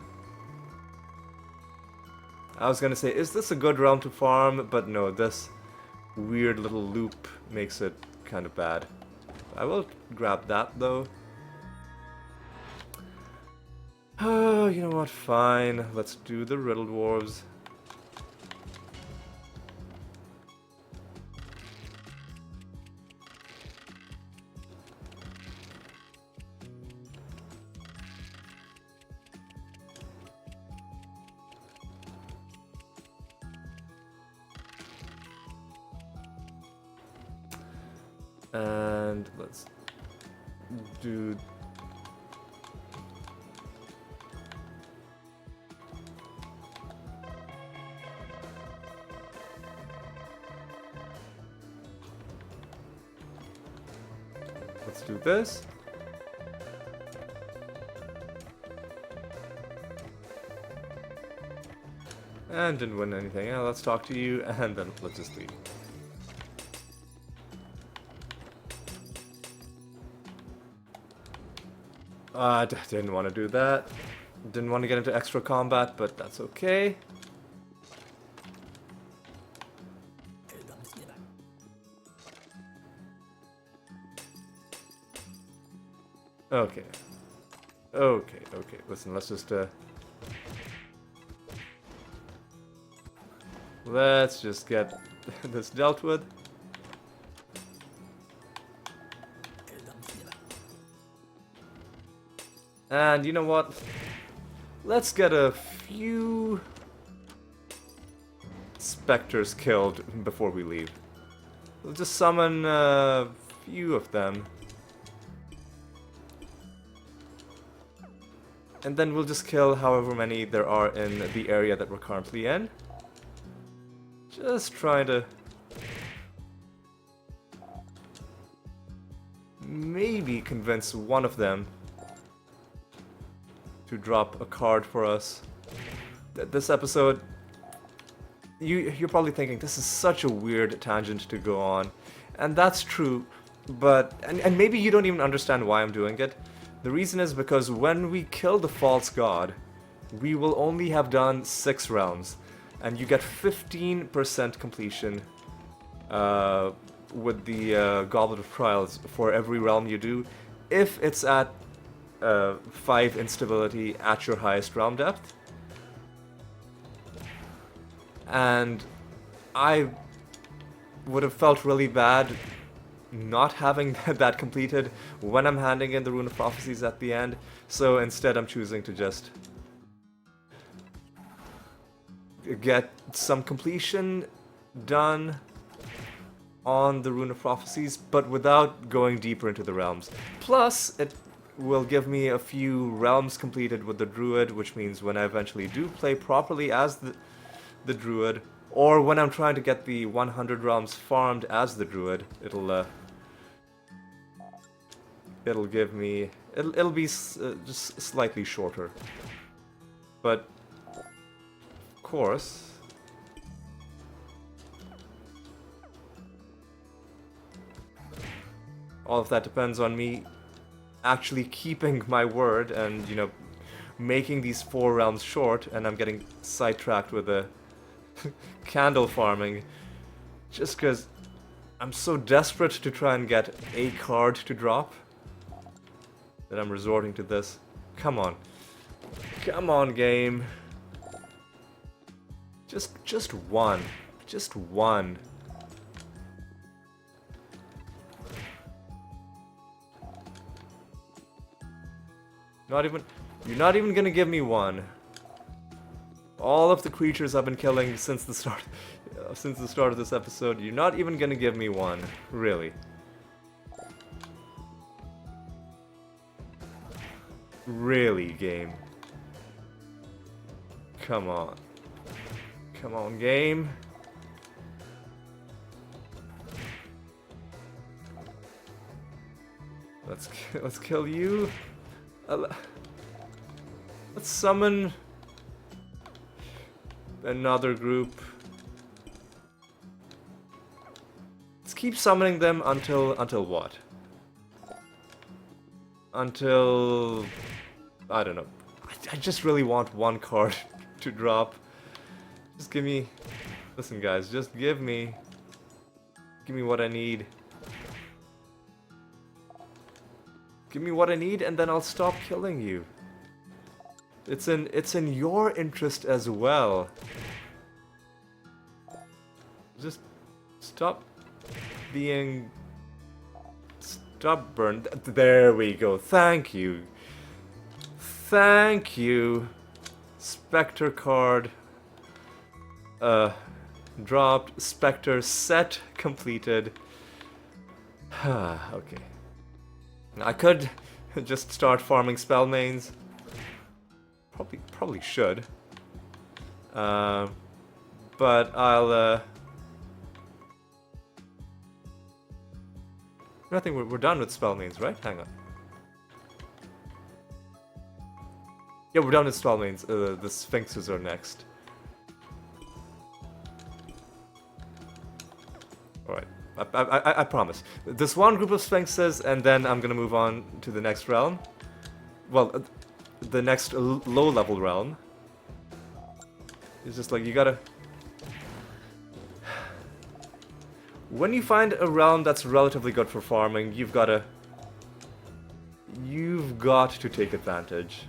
I was gonna say, is this a good realm to farm? But no, this weird little loop makes it kind of bad. I will grab that, though. Oh, you know what? Fine. Let's do the Riddle Dwarves. And let's do... let's do this. And didn't win anything. Yeah, let's talk to you, and then let's just leave. I didn't want to do that. Didn't want to get into extra combat, but that's okay. Okay. Okay, okay. Listen, let's just, let's just get this dealt with. And you know what? Let's get a few specters killed before we leave. We'll just summon a few of them. And then we'll just kill however many there are in the area that we're currently in. Just trying to maybe convince one of them to drop a card for us. This episode, you're probably thinking, this is such a weird tangent to go on. And that's true, but... And maybe you don't even understand why I'm doing it. The reason is because when we kill the false god, we will only have done 6 rounds. And you get 15% completion with the Goblet of Trials for every realm you do, if it's at 5 instability at your highest realm depth. And I would have felt really bad not having that completed when I'm handing in the Rune of Prophecies at the end, so instead I'm choosing to just get some completion done on the Rune of Prophecies, but without going deeper into the realms. Plus, it will give me a few realms completed with the Druid, which means when I eventually do play properly as the Druid, or when I'm trying to get the 100 realms farmed as the Druid, it'll give me... It'll be just slightly shorter. But, of course... all of that depends on me actually keeping my word and, you know, making these 4 realms short, and I'm getting sidetracked with the candle farming just because I'm so desperate to try and get a card to drop that I'm resorting to this. Come on. Come on, game. Just one. Just one. You're not even gonna give me one. All of the creatures I've been killing since the start of this episode, you're not even gonna give me one. Really. Really, game. Come on. Come on, game. Let's kill you. Let's summon another group. Let's keep summoning them until what? Until I don't know. I just really want one card to drop. Just give me. Listen, guys. Just give me what I need. Give me what I need, and then I'll stop killing you. It's in your interest as well. Just stop being stubborn. There we go. Thank you. Thank you. Spectre card. Dropped. Spectre set completed. Okay. I could just start farming spell mains. Probably should. But I'll I think we're done with spell mains, right? Hang on. Yeah, we're done with spell mains. The Sphinxes are next. Alright. I promise. This one group of Sphinxes, and then I'm gonna move on to the next realm. Well, the next low-level realm. It's just like, you gotta... When you find a realm that's relatively good for farming, you've got to take advantage.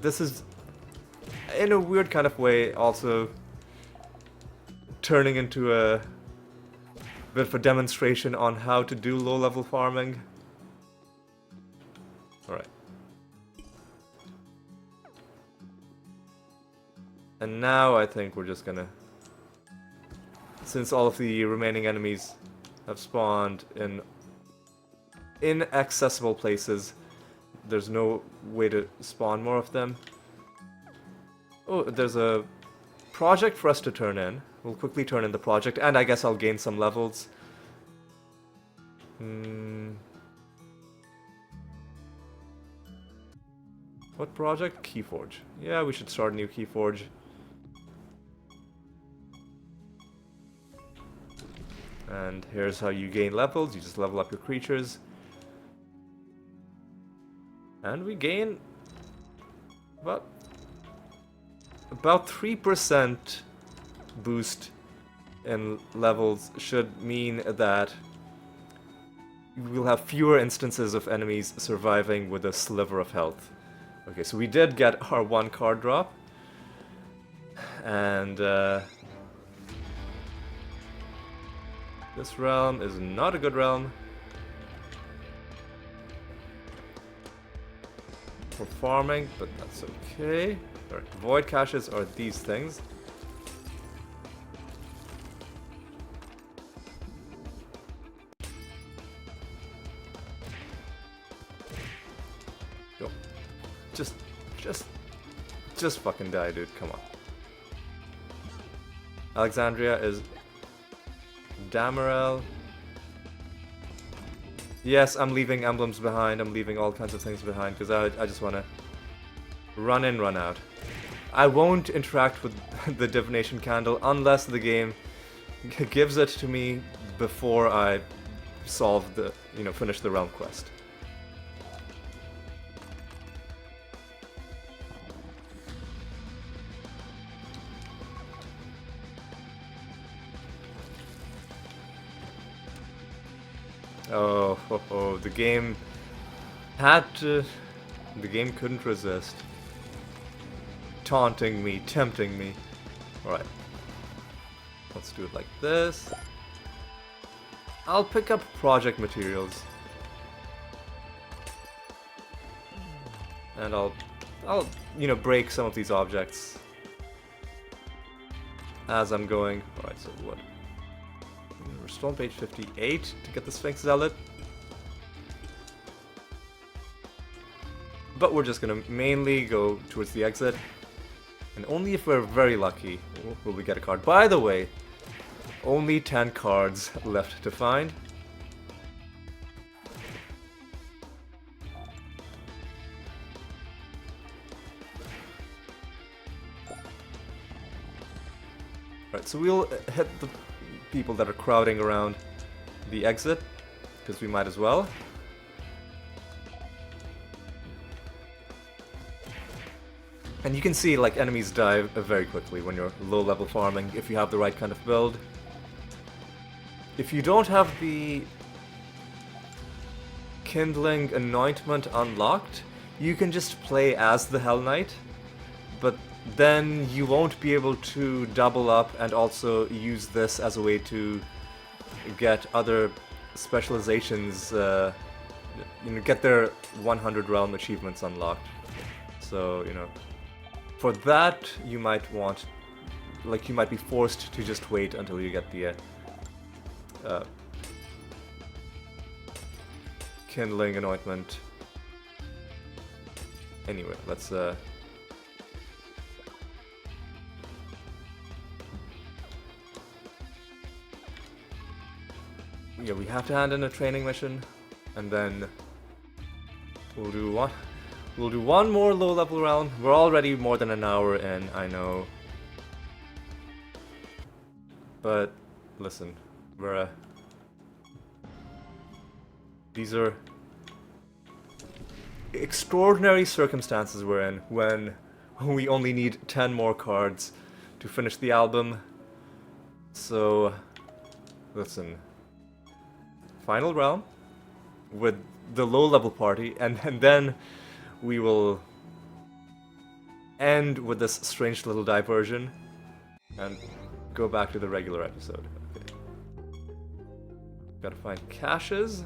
This is, in a weird kind of way, also turning into a bit of a demonstration on how to do low-level farming. Alright. And now I think we're just gonna... Since all of the remaining enemies have spawned in inaccessible places, there's no way to spawn more of them. Oh, there's a project for us to turn in. We'll quickly turn in the project, and I guess I'll gain some levels. What project? Keyforge. Yeah, we should start a new Keyforge. And here's how you gain levels. You just level up your creatures. And we gain about 3% boost in levels should mean that we'll have fewer instances of enemies surviving with a sliver of health. Okay, so we did get our 1 card drop. And this realm is not a good realm for farming, but that's okay. Alright, void caches are these things. Go. Just fucking die, dude. Come on. Alexandria is Damarel. Yes, I'm leaving emblems behind. I'm leaving all kinds of things behind because I just want to run in, run out. I won't interact with the divination candle unless the game gives it to me before I solve the, finish the realm quest. Oh, the game had to... The game couldn't resist. Taunting me, tempting me. Alright. Let's do it like this. I'll pick up project materials. And I'll break some of these objects as I'm going. Alright, so what? Restore page 58 to get the Sphinx Zealot. But we're just gonna mainly go towards the exit. And only if we're very lucky will we get a card. By the way, only 10 cards left to find. Right, so we'll hit the people that are crowding around the exit, because we might as well. And you can see, like, enemies die very quickly when you're low-level farming, if you have the right kind of build. If you don't have the Kindling Anointment unlocked, you can just play as the Hell Knight, but then you won't be able to double up and also use this as a way to get other specializations, get their 100 realm achievements unlocked. So, for that you might want, you might be forced to just wait until you get the Kindling Anointment. Anyway, let's yeah, we have to hand in a training mission, and then we'll do one more low-level round. We're already more than an hour in, I know. But listen, these are extraordinary circumstances we're in when we only need 10 more cards to finish the album. So, listen. Final realm with the low-level party, and then we will end with this strange little diversion and go back to the regular episode. Okay. Gotta find caches.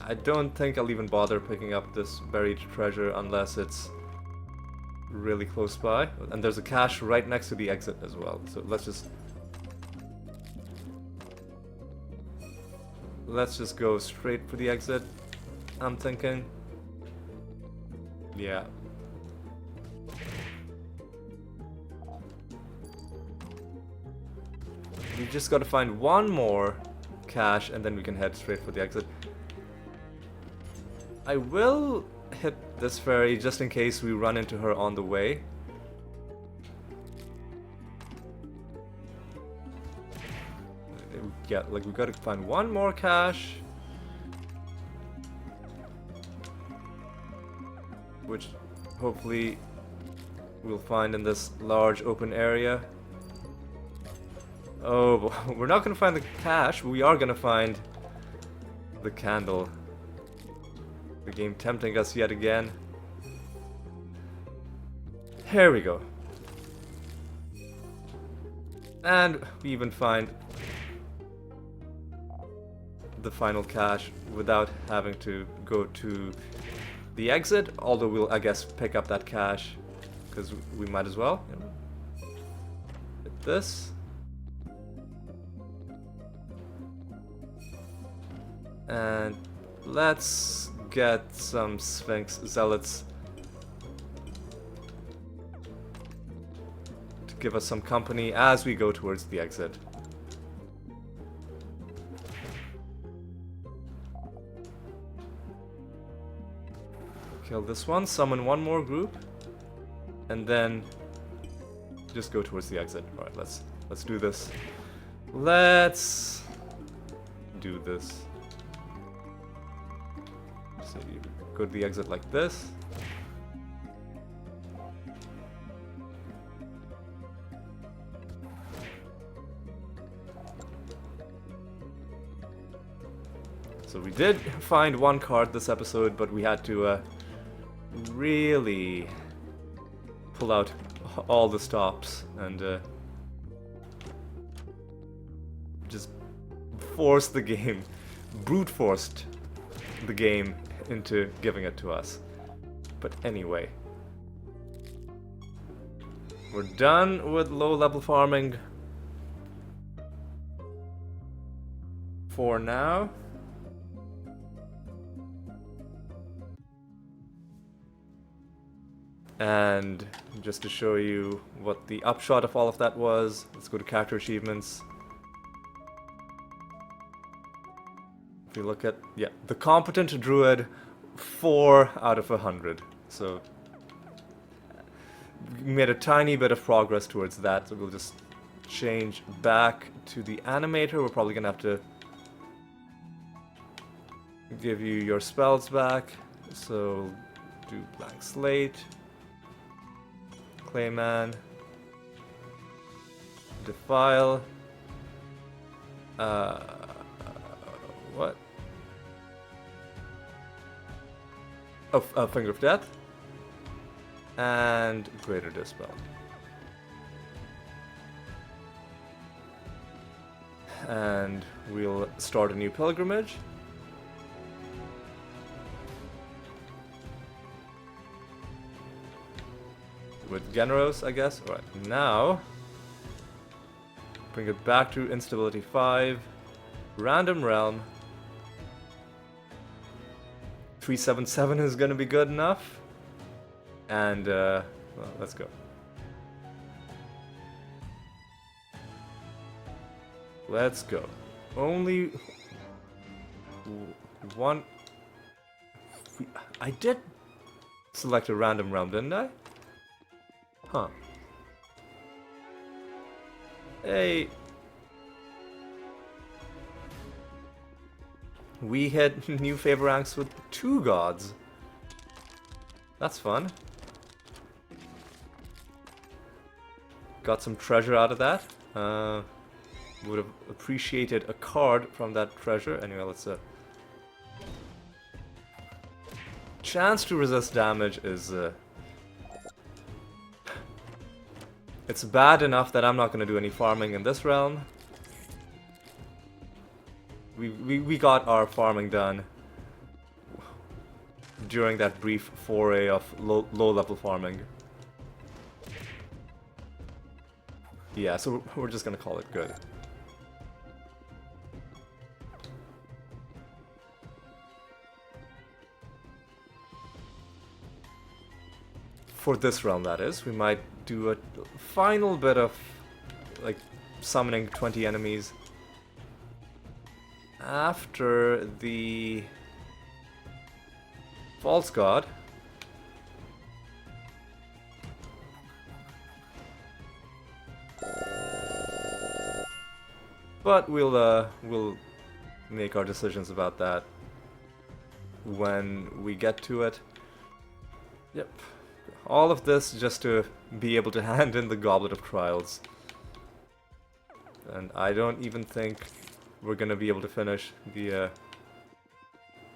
I don't think I'll even bother picking up this buried treasure unless it's really close by, and there's a cache right next to the exit as well, so let's just go straight for the exit, I'm thinking. Yeah. We just gotta find one more cache and then we can head straight for the exit. I will hit this fairy just in case we run into her on the way. Yeah, we gotta find one more cache, which hopefully we'll find in this large open area. Oh, we're not gonna find the cash, but we are gonna find the candle. The game tempting us yet again. Here we go. And we even find the final cache without having to go to the exit, although we'll, I guess, pick up that cache because we might as well. You know. Hit this. And let's get some Sphinx Zealots to give us some company as we go towards the exit. Kill this one, summon one more group, and then just go towards the exit. Alright, let's do this. Let's do this. So you go to the exit like this. So we did find one card this episode, but we had to really pull out all the stops and just force the game, brute forced the game into giving it to us. But anyway, we're done with low level farming for now. And just to show you what the upshot of all of that was, let's go to character achievements. If you look at, yeah, the competent druid, 4 out of 100. So we made a tiny bit of progress towards that. So we'll just change back to the animator. We're probably gonna have to give you your spells back. So do blank slate. Clayman, Defile, what? Oh, Finger of Death, and Greater Dispel. And we'll start a new pilgrimage. With Generos, I guess. Alright, now bring it back to instability 5. Random realm. 377 is gonna be good enough. And well, let's go. Let's go. Only one. I did select a random realm, didn't I? Huh. Hey. We hit new favor ranks with 2 gods. That's fun. Got some treasure out of that. Would have appreciated a card from that treasure. Anyway, let's chance to resist damage is it's bad enough that I'm not going to do any farming in this realm. We got our farming done during that brief foray of low level farming. Yeah, so we're just going to call it good. For this realm, that is. We might do a final bit of, like, summoning 20 enemies after the false god. But we'll make our decisions about that when we get to it. Yep. all of this just to be able to hand in the Goblet of Trials. And I don't even think we're gonna be able to finish the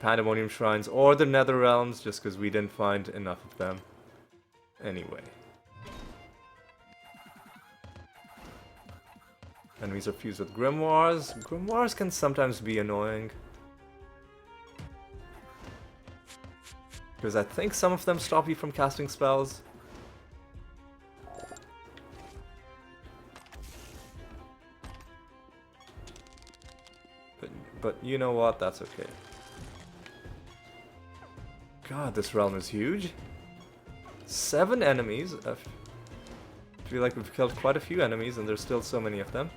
Pandemonium Shrines or the Nether Realms just because we didn't find enough of them. Anyway. Enemies are fused with Grimoires. Grimoires can sometimes be annoying. Because I think some of them stop you from casting spells. But you know what? That's okay. God, this realm is huge. 7 enemies. I feel like we've killed quite a few enemies and there's still so many of them.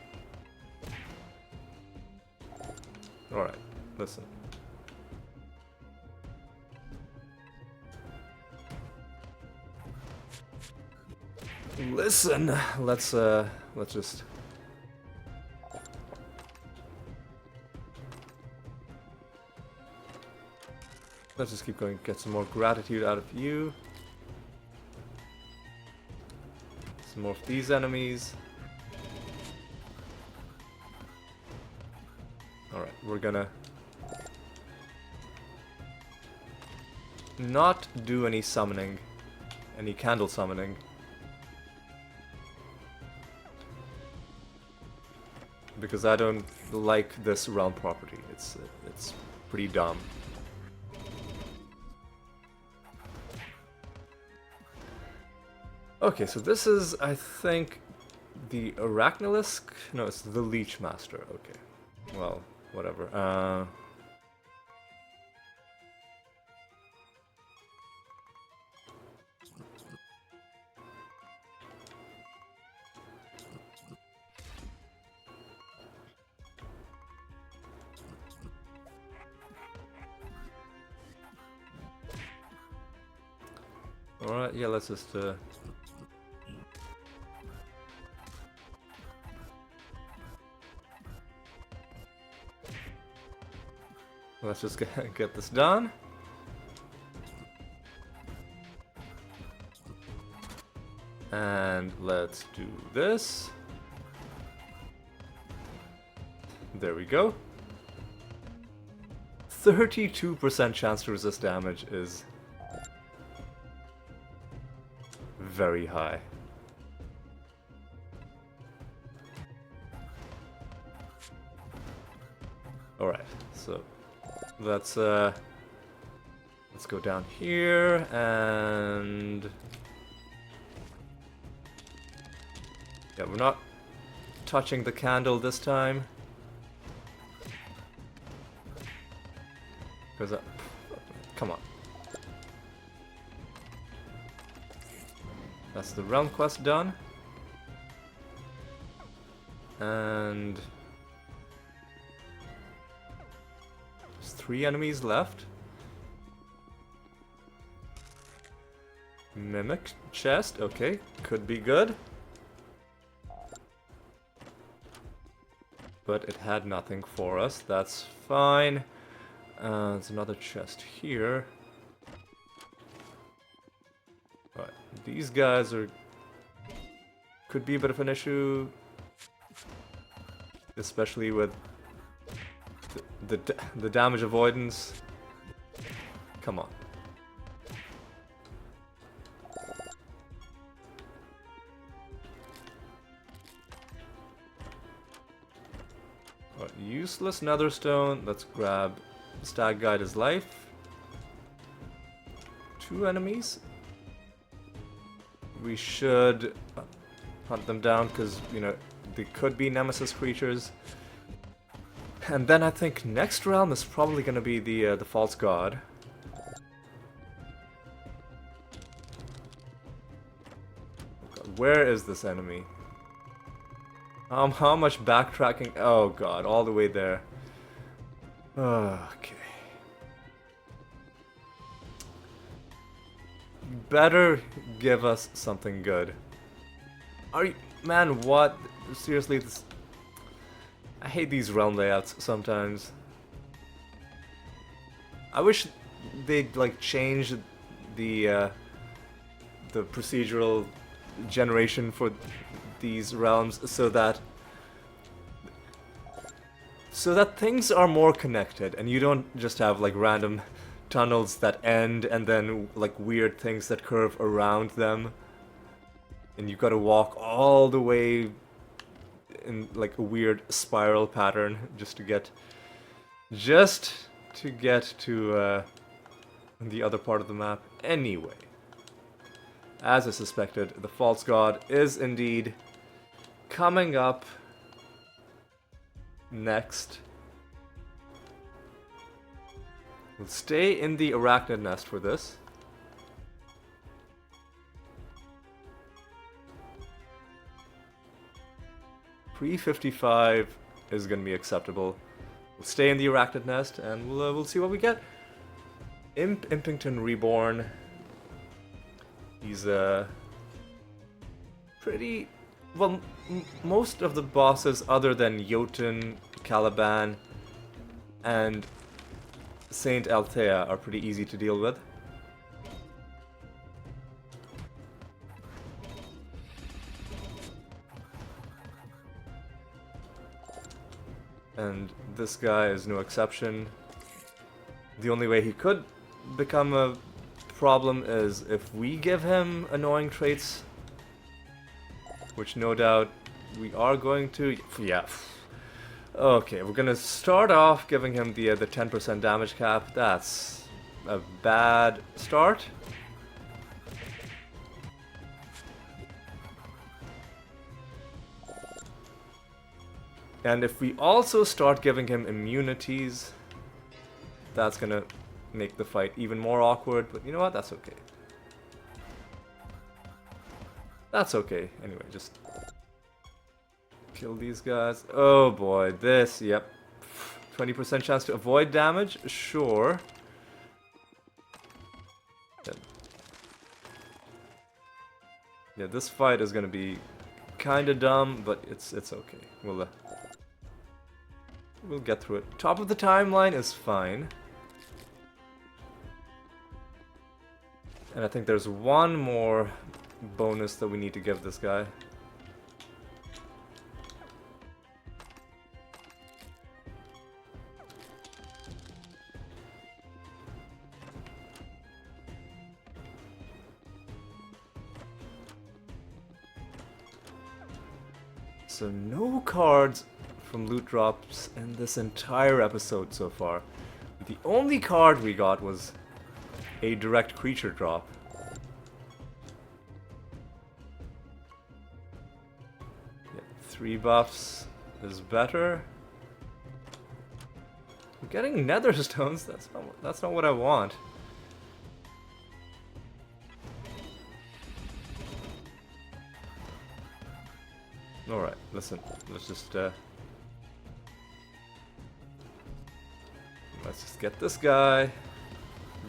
Alright, listen. Listen, let's just keep going, get some more gratitude out of you. Some more of these enemies. Alright, we're gonna not do any summoning, any candle summoning. Because I don't like this realm property. It's pretty dumb. Okay, so this is, I think, the Arachnolisk? No, it's the Leech Master. Okay. Well, whatever. Alright, yeah, let's just let's just get this done. And let's do this. There we go. 32% chance to resist damage is very high. Alright, so let's go down here and yeah, we're not touching the candle this time because come on. That's the realm quest done. And there's 3 enemies left. Mimic chest, okay, could be good. But it had nothing for us, that's fine. There's another chest here. Right, these guys could be a bit of an issue, especially with the damage avoidance. Come on. Right, useless nether stone. Let's grab Stag Guide as life. 2 enemies. We should hunt them down because, you know, they could be nemesis creatures. And then I think next realm is probably going to be the false god. Where is this enemy? How much backtracking? Oh god, all the way there. Okay. You better give us something good. Are you... Man, what? Seriously, this... I hate these realm layouts sometimes. I wish they'd, like, change the the procedural generation for these realms so that things are more connected and you don't just have like random tunnels that end and then like weird things that curve around them and you've got to walk all the way in like a weird spiral pattern just to get to the other part of the map. Anyway, as I suspected, the false god is indeed coming up next. We'll stay in the arachnid nest for this. Pre-55 is going to be acceptable. We'll stay in the arachnid nest and we'll see what we get. Impington Reborn. He's pretty... Well, most of the bosses other than Jotun, Caliban, and Saint Althea are pretty easy to deal with. And this guy is no exception. The only way he could become a problem is if we give him annoying traits, which no doubt we are going to. Yeah. Okay, we're gonna start off giving him the 10% damage cap. That's a bad start. And if we also start giving him immunities, that's gonna make the fight even more awkward, but you know what? That's okay. That's okay. Anyway, just kill these guys. Oh boy, this, yep. 20% chance to avoid damage? Sure. Yeah, this fight is gonna be kinda dumb, but it's okay. We'll get through it. Top of the timeline is fine. And I think there's one more bonus that we need to give this guy. So no cards from loot drops in this entire episode so far. The only card we got was a direct creature drop. Yeah, 3 buffs is better. I'm getting nether stones, that's not what I want. Alright, listen, let's just get this guy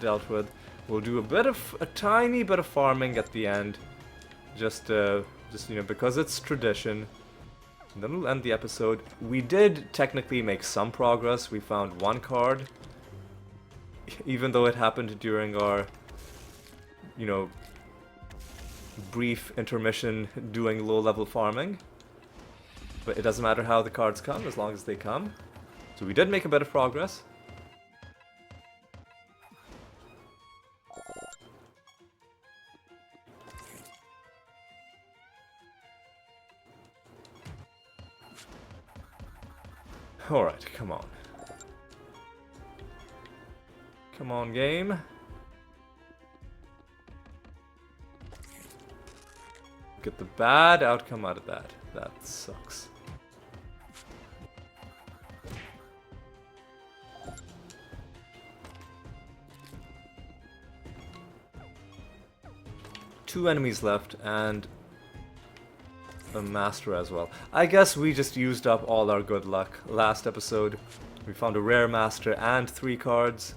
dealt with. We'll do a tiny bit of farming at the end, just you know, because it's tradition. And then we'll end the episode. We did technically make some progress. We found 1 card, even though it happened during our, you know, brief intermission doing low-level farming. But it doesn't matter how the cards come, as long as they come. So we did make a bit of progress. Alright, come on. Come on, game. Get the bad outcome out of that. That sucks. Two enemies left, and a master as well. I guess we just used up all our good luck. Last episode, we found a rare master and 3 cards.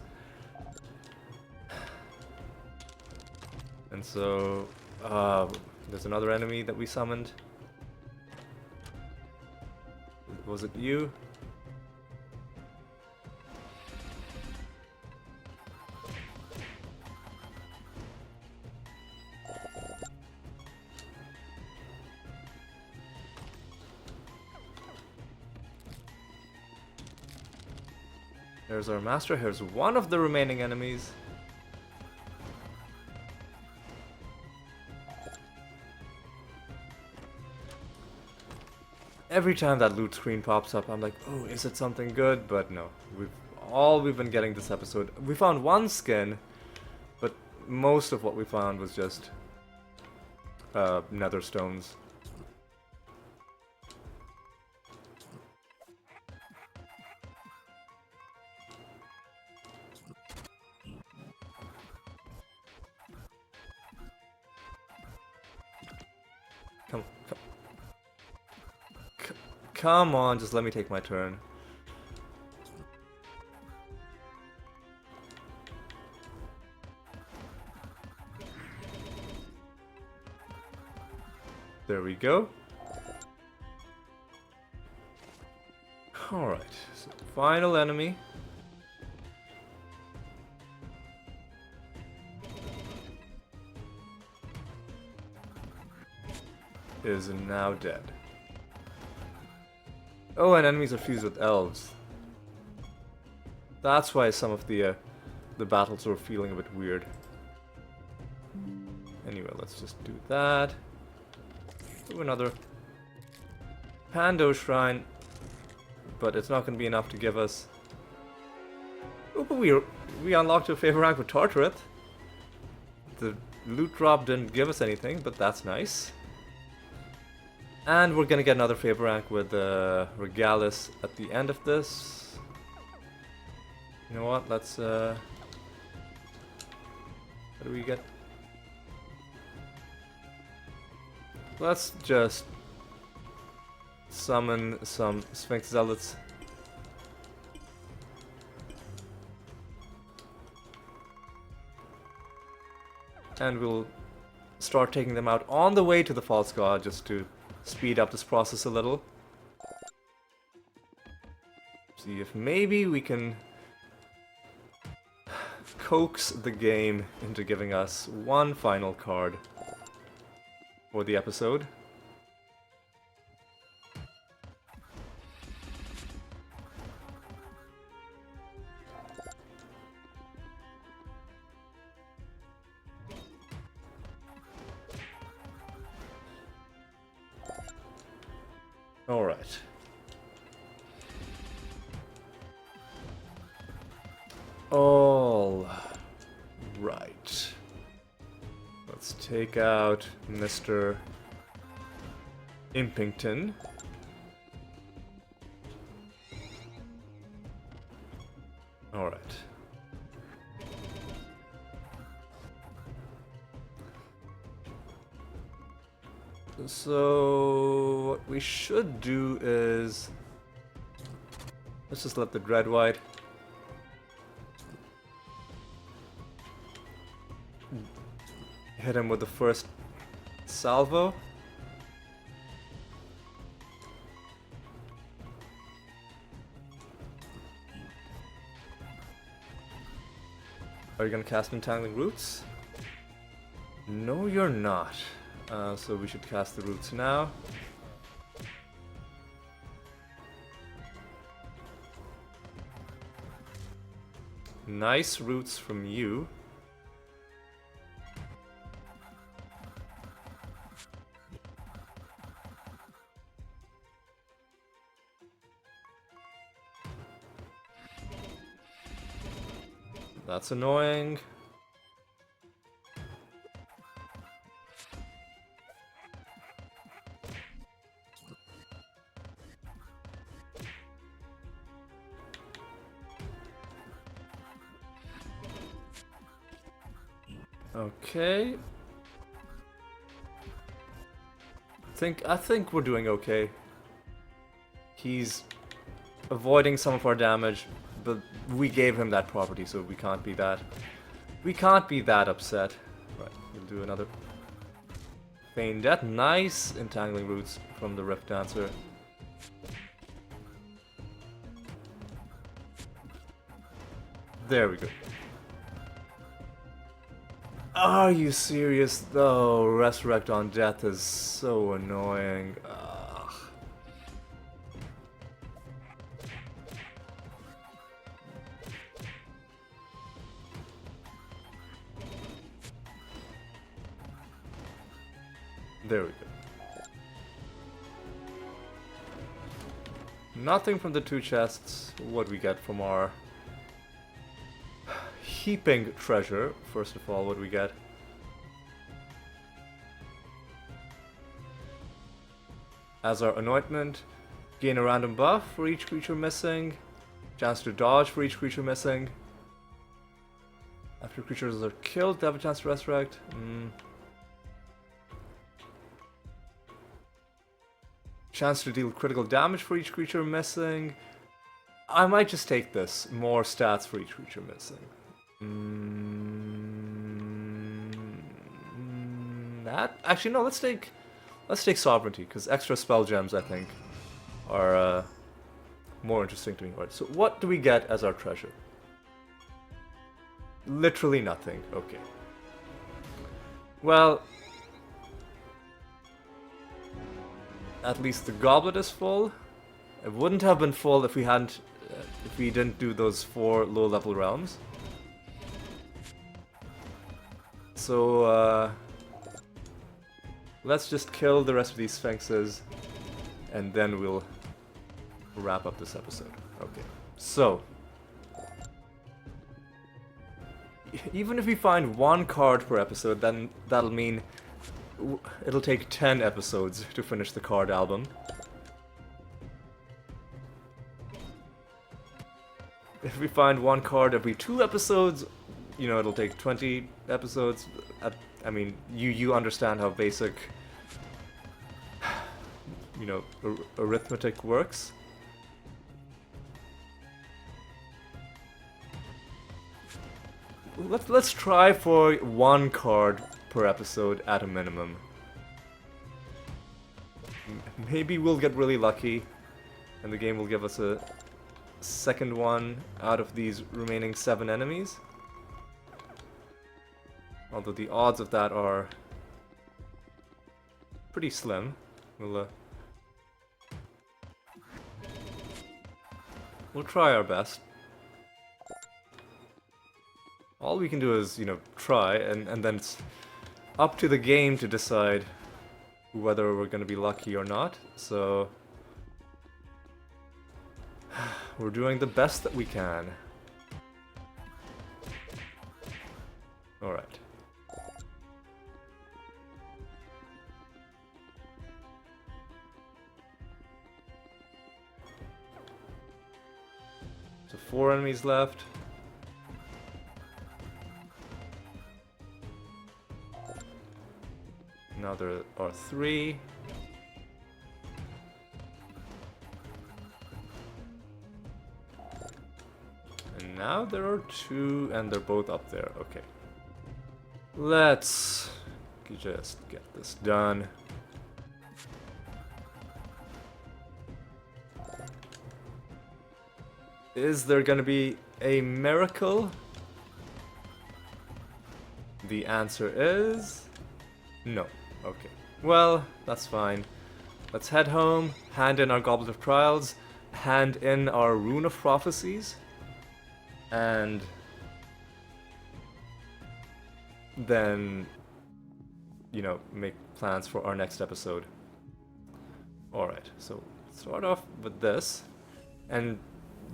And so, there's another enemy that we summoned. Was it you? There's our master. Here's one of the remaining enemies. Every time that loot screen pops up, I'm like, oh, is it something good? But no, we've been getting this episode. We found one skin, but most of what we found was just nether stones. Come on, just let me take my turn. There we go. Alright, so final enemy. Is now dead. Oh, and enemies are fused with elves. That's why some of the battles were feeling a bit weird. Anyway, let's just do that. Do another Pando Shrine, but it's not going to be enough to give us. Oh, but we unlocked a favor rank with Tartareth. The loot drop didn't give us anything, but that's nice. And we're gonna get another favor rank with Regalis at the end of this. You know what? Let's what do we get? Let's just summon some Sphinx Zealots. And we'll start taking them out on the way to the False God just to speed up this process a little. See if maybe we can coax the game into giving us one final card for the episode. All right. All right. Let's take out Mr. Impington. All right. So what we should do is let's just let the Dread White hit him with the first salvo. Are you gonna cast Entangling Roots? No, you're not. So we should cast the roots now. Nice roots from you. That's annoying. Okay. I think we're doing okay. He's avoiding some of our damage, but we gave him that property, so we can't be that upset. Right, we'll do another Feign Death. Nice Entangling Roots from the Rift Dancer. There we go. Are you serious though? Resurrect on Death is so annoying. Ugh. There we go. Nothing from the 2 chests. What do we get from our heaping treasure? First of all, what do we get? As our anointment, gain a random buff for each creature missing. Chance to dodge for each creature missing. After creatures are killed, they have a chance to resurrect. Chance to deal critical damage for each creature missing. I might just take this. More stats for each creature missing. That actually no. Let's take sovereignty, because extra spell gems I think are more interesting to me. Right. So what do we get as our treasure? Literally nothing. Okay. Well, at least the goblet is full. It wouldn't have been full if we hadn't, if we didn't do those 4 low-level realms. So let's just kill the rest of these sphinxes, and then we'll wrap up this episode. Okay. So even if we find 1 card per episode, then that'll mean it'll take 10 episodes to finish the card album. If we find 1 card every 2 episodes, you know, it'll take 20 episodes. I mean, you understand how basic, you know, arithmetic works. Let's try for 1 card per episode at a minimum. Maybe we'll get really lucky and the game will give us a second one out of these remaining 7 enemies. Although the odds of that are pretty slim. We'll try our best. All we can do is, you know, try, and then it's up to the game to decide whether we're going to be lucky or not. So we're doing the best that we can. Alright. So 4 enemies left. Now there are 3. And now there are 2, and they're both up there. Okay. Let's just get this done. Is there gonna be a miracle? The answer is no. Okay. Well, that's fine. Let's head home, hand in our Goblet of Trials, hand in our Rune of Prophecies, and then, you know, make plans for our next episode. Alright, so start off with this. And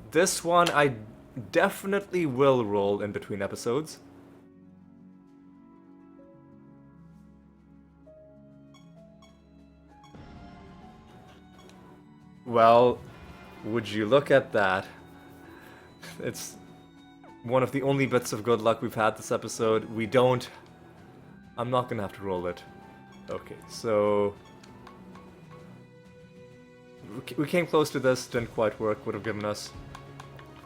this one I definitely will roll in between episodes. Well, would you look at that? It's one of the only bits of good luck we've had this episode. I'm not gonna have to roll it. Okay, so we came close to this, didn't quite work, would have given us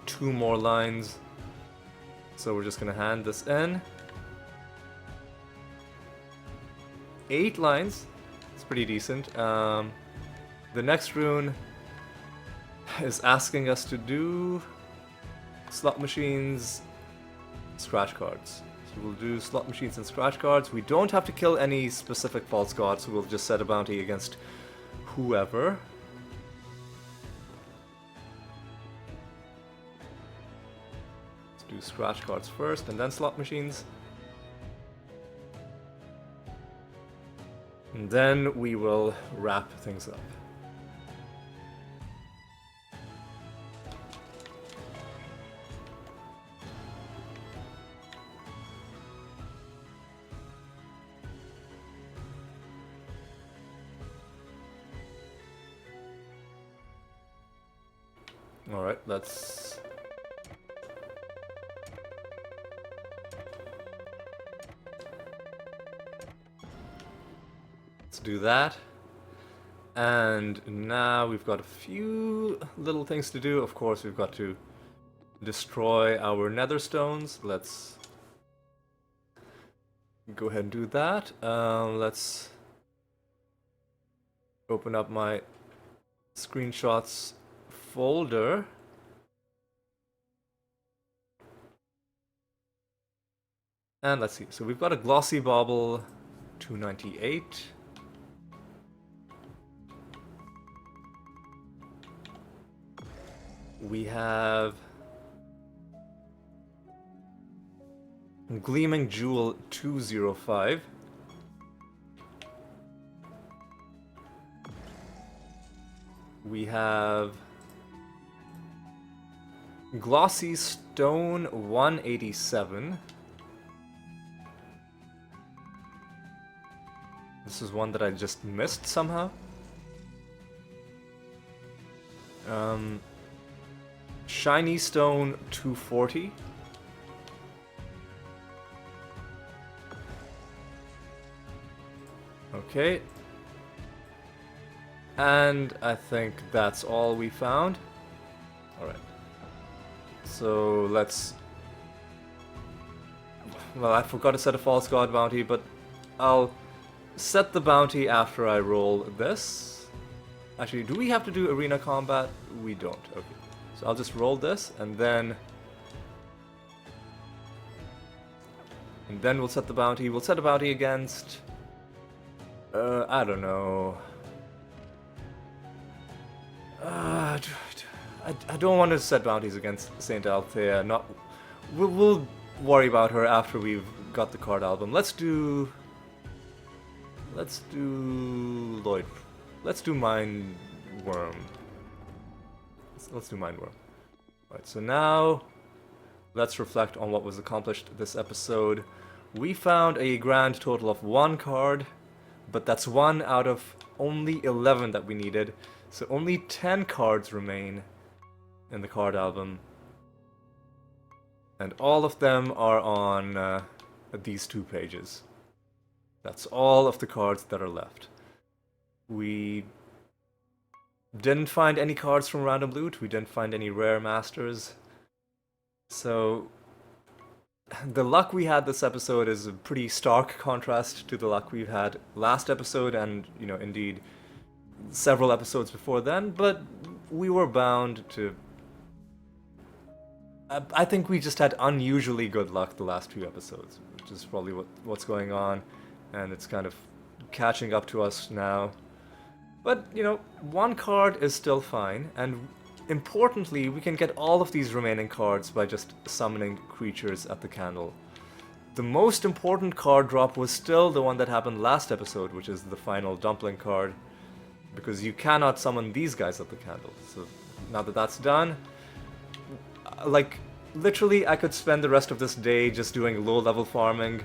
2 more lines. So we're just gonna hand this in. 8 lines, it's pretty decent. The next rune is asking us to do slot machines, scratch cards. So we'll do slot machines and scratch cards. We don't have to kill any specific false gods, so we'll just set a bounty against whoever. Let's do scratch cards first and then slot machines. And then we will wrap things up. Alright, let's do that. And now we've got a few little things to do. Of course, we've got to destroy our nether stones. Let's go ahead and do that. Let's open up my screenshots folder. And let's see. So we've got a glossy bauble 298. We have Gleaming Jewel 205. We have Glossy Stone 187. This is one that I just missed somehow. Shiny Stone 240. Okay. And I think that's all we found. Alright. So let's... Well, I forgot to set a false god bounty, but I'll set the bounty after I roll this. Actually, do we have to do arena combat? We don't. Okay. So I'll just roll this, and then we'll set the bounty. We'll set a bounty against... I don't know. I don't want to set bounties against Saint Althea. Not. We'll worry about her after we've got the card album. Let's do Lloyd. Let's do Mind Worm. Let's do Mind Worm. Alright, so now let's reflect on what was accomplished this episode. We found a grand total of 1 card, but that's 1 out of only 11 that we needed. So only 10 cards remain in the card album. And all of them are on these 2 pages. That's all of the cards that are left. We didn't find any cards from random loot. We didn't find any rare masters. So the luck we had this episode is a pretty stark contrast to the luck we've had last episode and, you know, indeed several episodes before then, but we were bound to... I think we just had unusually good luck the last 2 episodes, which is probably what's going on, and it's kind of catching up to us now. But, you know, 1 card is still fine, and importantly, we can get all of these remaining cards by just summoning creatures at the candle. The most important card drop was still the one that happened last episode, which is the final dumpling card, because you cannot summon these guys at the candle. So now that that's done, like, literally I could spend the rest of this day just doing low-level farming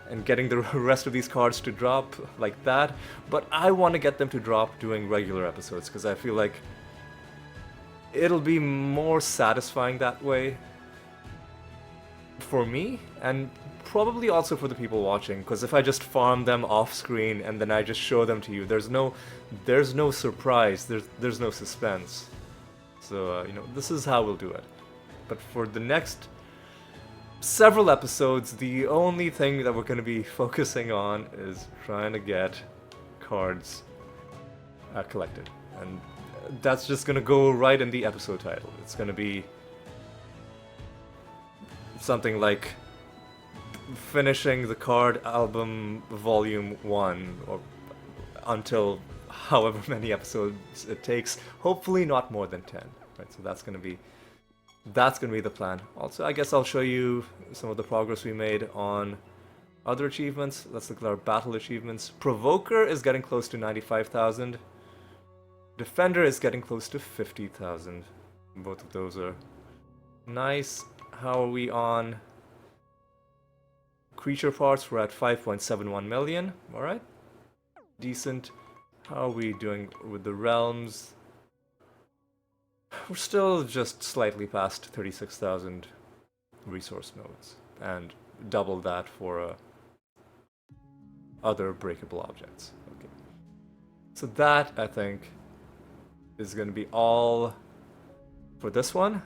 and getting the rest of these cards to drop like that, but I want to get them to drop doing regular episodes, because I feel like it'll be more satisfying that way for me, and probably also for the people watching, because if I just farm them off screen and then I just show them to you, there's no surprise, there's no suspense. So you know, this is how we'll do it. But for the next several episodes, the only thing that we're going to be focusing on is trying to get cards collected, and that's just going to go right in the episode title. It's going to be something like finishing the card album volume 1, or until however many episodes it takes, hopefully not more than 10, right? So that's going to be the plan. Also, I guess I'll show you some of the progress we made on Other achievements, let's look at our battle achievements. Provoker is getting close to 95,000. Defender is getting close to 50,000. Both of those are nice. How are we on creature parts? We're at 5.71 million. Alright. Decent. How are we doing with the realms? We're still just slightly past 36,000 resource nodes. And double that for other breakable objects. Okay. So that, I think, is going to be all for this one.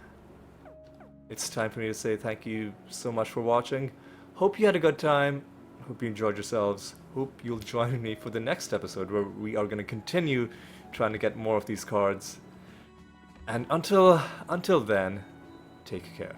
It's time for me to say thank you so much for watching. Hope you had a good time. Hope you enjoyed yourselves. Hope you'll join me for the next episode where we are going to continue trying to get more of these cards. And until then, take care.